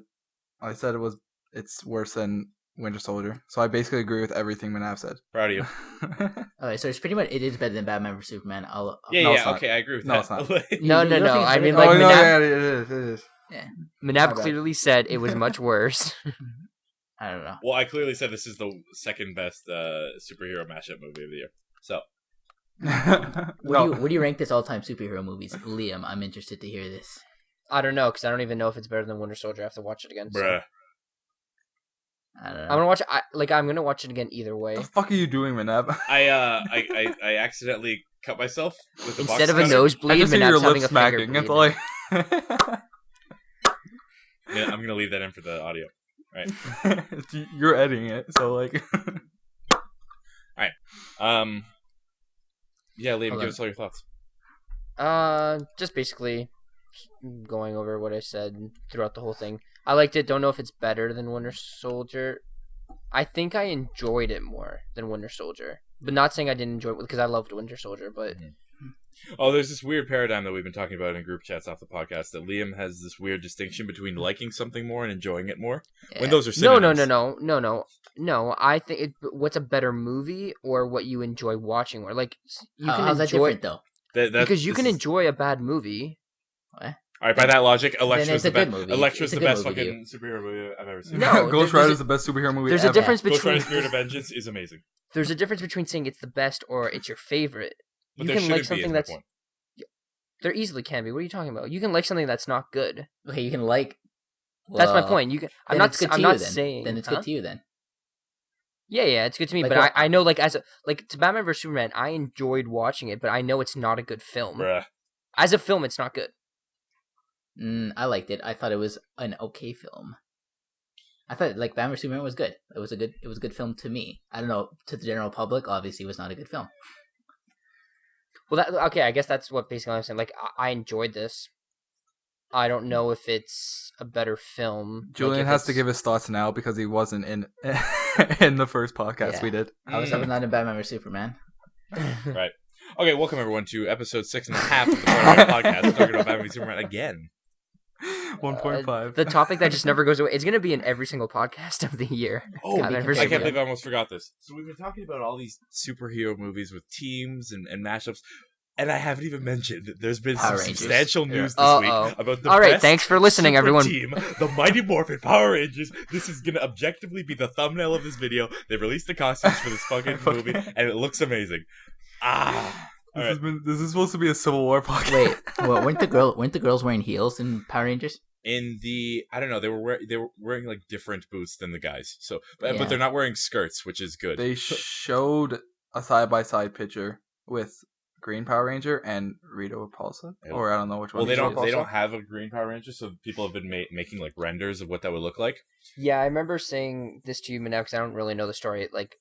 said it's worse than Winter Soldier, so I basically agree with everything Manav said. Proud of you. Okay, so it's pretty much it is better than Batman vs Superman. Yeah, it's not. okay, I agree with No, that. it's not. No. You don't think I it's mean, better like oh no, Minab, yeah, it is. It is. Minab My bad. clearly said it was much worse. I don't know. Well, I clearly said this is the second best superhero mashup movie of the year. So, What do you rank this all-time superhero movies? Liam, I'm interested to hear this. I don't know because I don't even know if it's better than Winter Soldier. I have to watch it again. So. bruh. I don't know. I'm gonna watch it. I'm gonna watch it again either way. What the fuck are you doing, Manav? I accidentally cut myself with the Instead box of a cutter. I nosebleed, just see your Minab's having lips a finger smacking. It's bleed. like Yeah, I'm gonna leave that in for the audio. you're editing it, so like. Yeah, Liam, Hold give on. us all your thoughts. Just basically going over what I said throughout the whole thing. I liked it. Don't know if it's better than Winter Soldier. I think I enjoyed it more than Winter Soldier, but not saying I didn't enjoy it because I loved Winter Soldier. But Oh, there's this weird paradigm that we've been talking about in group chats off the podcast that Liam has this weird distinction between liking something more and enjoying it more. When those are synonyms. No. I think what's a better movie or what you enjoy watching more? Like you can How's that enjoy different though? because you can enjoy a bad movie. What? All right, by that logic, it's Elektra's a the good best. movie. Elektra's It's a the good best movie, fucking superhero movie I've ever seen. No, Ghost there's Rider a- is the best superhero movie There's ever. a difference Ghost between Rider Spirit of Vengeance is amazing. there's a difference between saying it's the best or it's your favorite. But You there can shouldn't like something be, is my that's point. there easily can be. What are you talking about? You can like something that's not good. Okay, you can like. That's my well, point. You can. I'm then not. it's good to I'm you not then. saying. Then it's Huh? good to you then. Yeah, it's good to me. Like but what? I know, like as a to Batman vs Superman, I enjoyed watching it, but I know it's not a good film. Bruh. As a film, it's not good. I liked it. I thought it was an okay film. I thought like Batman vs Superman was good. It was a good film to me. I don't know, to the general public, obviously it was not a good film. Well, okay. I guess that's what basically I'm saying. Like I enjoyed this. I don't know if it's a better film. Julian has to give his thoughts now because he wasn't in in the first podcast Yeah. we did. I was not in Batman vs Superman. Right. Okay, welcome everyone to episode 6.5 of the Part Podcast. We're talking about Batman v Superman again. 1.5. The topic that just never goes away. It's gonna be in every single podcast of the year. Oh, Batman I vs. I can't Superman. believe I almost forgot this. So we've been talking about all these superhero movies with teams and mashups, and I haven't even mentioned that there's been Power some Rangers. substantial news Yeah. this Uh-oh. week about the All right, best thanks for listening, super everyone. team, the Mighty Morphin Power Rangers. This is going to objectively be the thumbnail of this video. They've released the costumes for this fucking movie, and it looks amazing. All right. This is supposed to be a Civil War podcast. Wait, well, weren't the girls wearing heels in Power Rangers? In the, I don't know, they were wearing like different boots than the guys. So, Yeah. but they're not wearing skirts, which is good. They showed a side-by-side picture with Green Power Ranger and Rita Repulsa, Yeah. or I don't know which one. Well, they Rita don't Repulsa. have a Green Power Ranger, so people have been making like renders of what that would look like. Yeah, I remember saying this to you, Minab, because I don't really know the story. Like,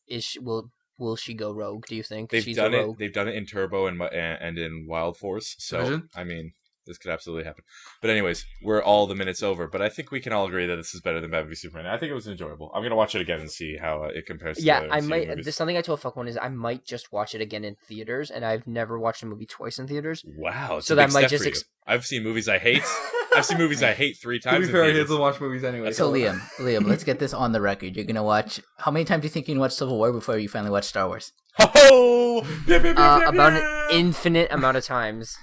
will she go rogue? Do you think They've she's done a it. rogue? They've done it in Turbo and in Wild Force. So Vision? I mean, this could absolutely happen. But anyways, we're all the minutes over. But I think we can all agree that this is better than Batman v Superman. I think it was enjoyable. I'm gonna watch it again and see how it compares. to Yeah, the I MCU might. movies. There's something I told Falcone is I might just watch it again in theaters, and I've never watched a movie twice in theaters. Wow, it's So a that big might step just for you. I've seen movies I hate. I've seen movies I hate 3 To times. be in fair, he theaters. doesn't watch movies anyway. So Liam, let's get this on the record. You're gonna watch. How many times do you think you can watch Civil War before you finally watch Star Wars? Oh, About an infinite amount of times.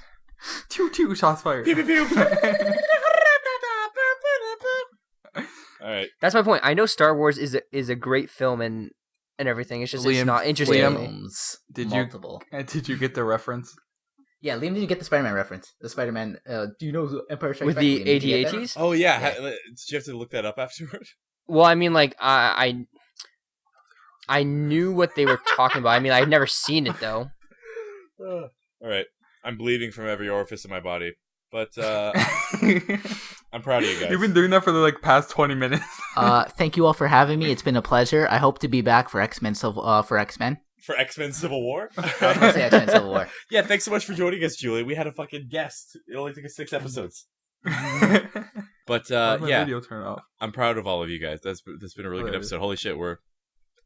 Two shots fired. right. That's my point. I know Star Wars is a great film and everything. It's just it's Liam- not interesting to me. Films. Did multiple. Did you get the reference? Yeah, Liam, did you get the Spider-Man reference? The Spider-Man. Do you know who Empire Strikes With Back? the Liam, did you get that? AT-ATs? Oh yeah. Yeah. Did you have to look that up afterward? Well, I mean, like I knew what they were talking about. I mean, I'd never seen it though. All right. I'm bleeding from every orifice in my body, but I'm proud of you guys. You've been doing that for the past 20 minutes. Thank you all for having me. It's been a pleasure. I hope to be back for X-Men. For X-Men. For X-Men Civil War. I was gonna say X-Men Civil War. Yeah, thanks so much for joining us, Julie. We had a fucking guest. It only took us 6 episodes. But Why'd my yeah, video turn off? I'm proud of all of you guys. That's been a really good episode. Holy shit,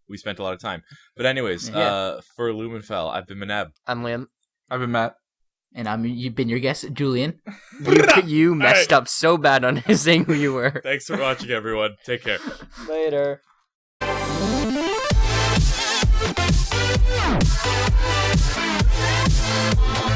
we spent a lot of time. But anyways, Yeah. For Luminfal, I've been Manab. I'm Liam. I've been Matt. And you've been your guest, Julian. You messed up so bad on saying who you were. Thanks for watching, everyone. Take care. Later. We'll be right back.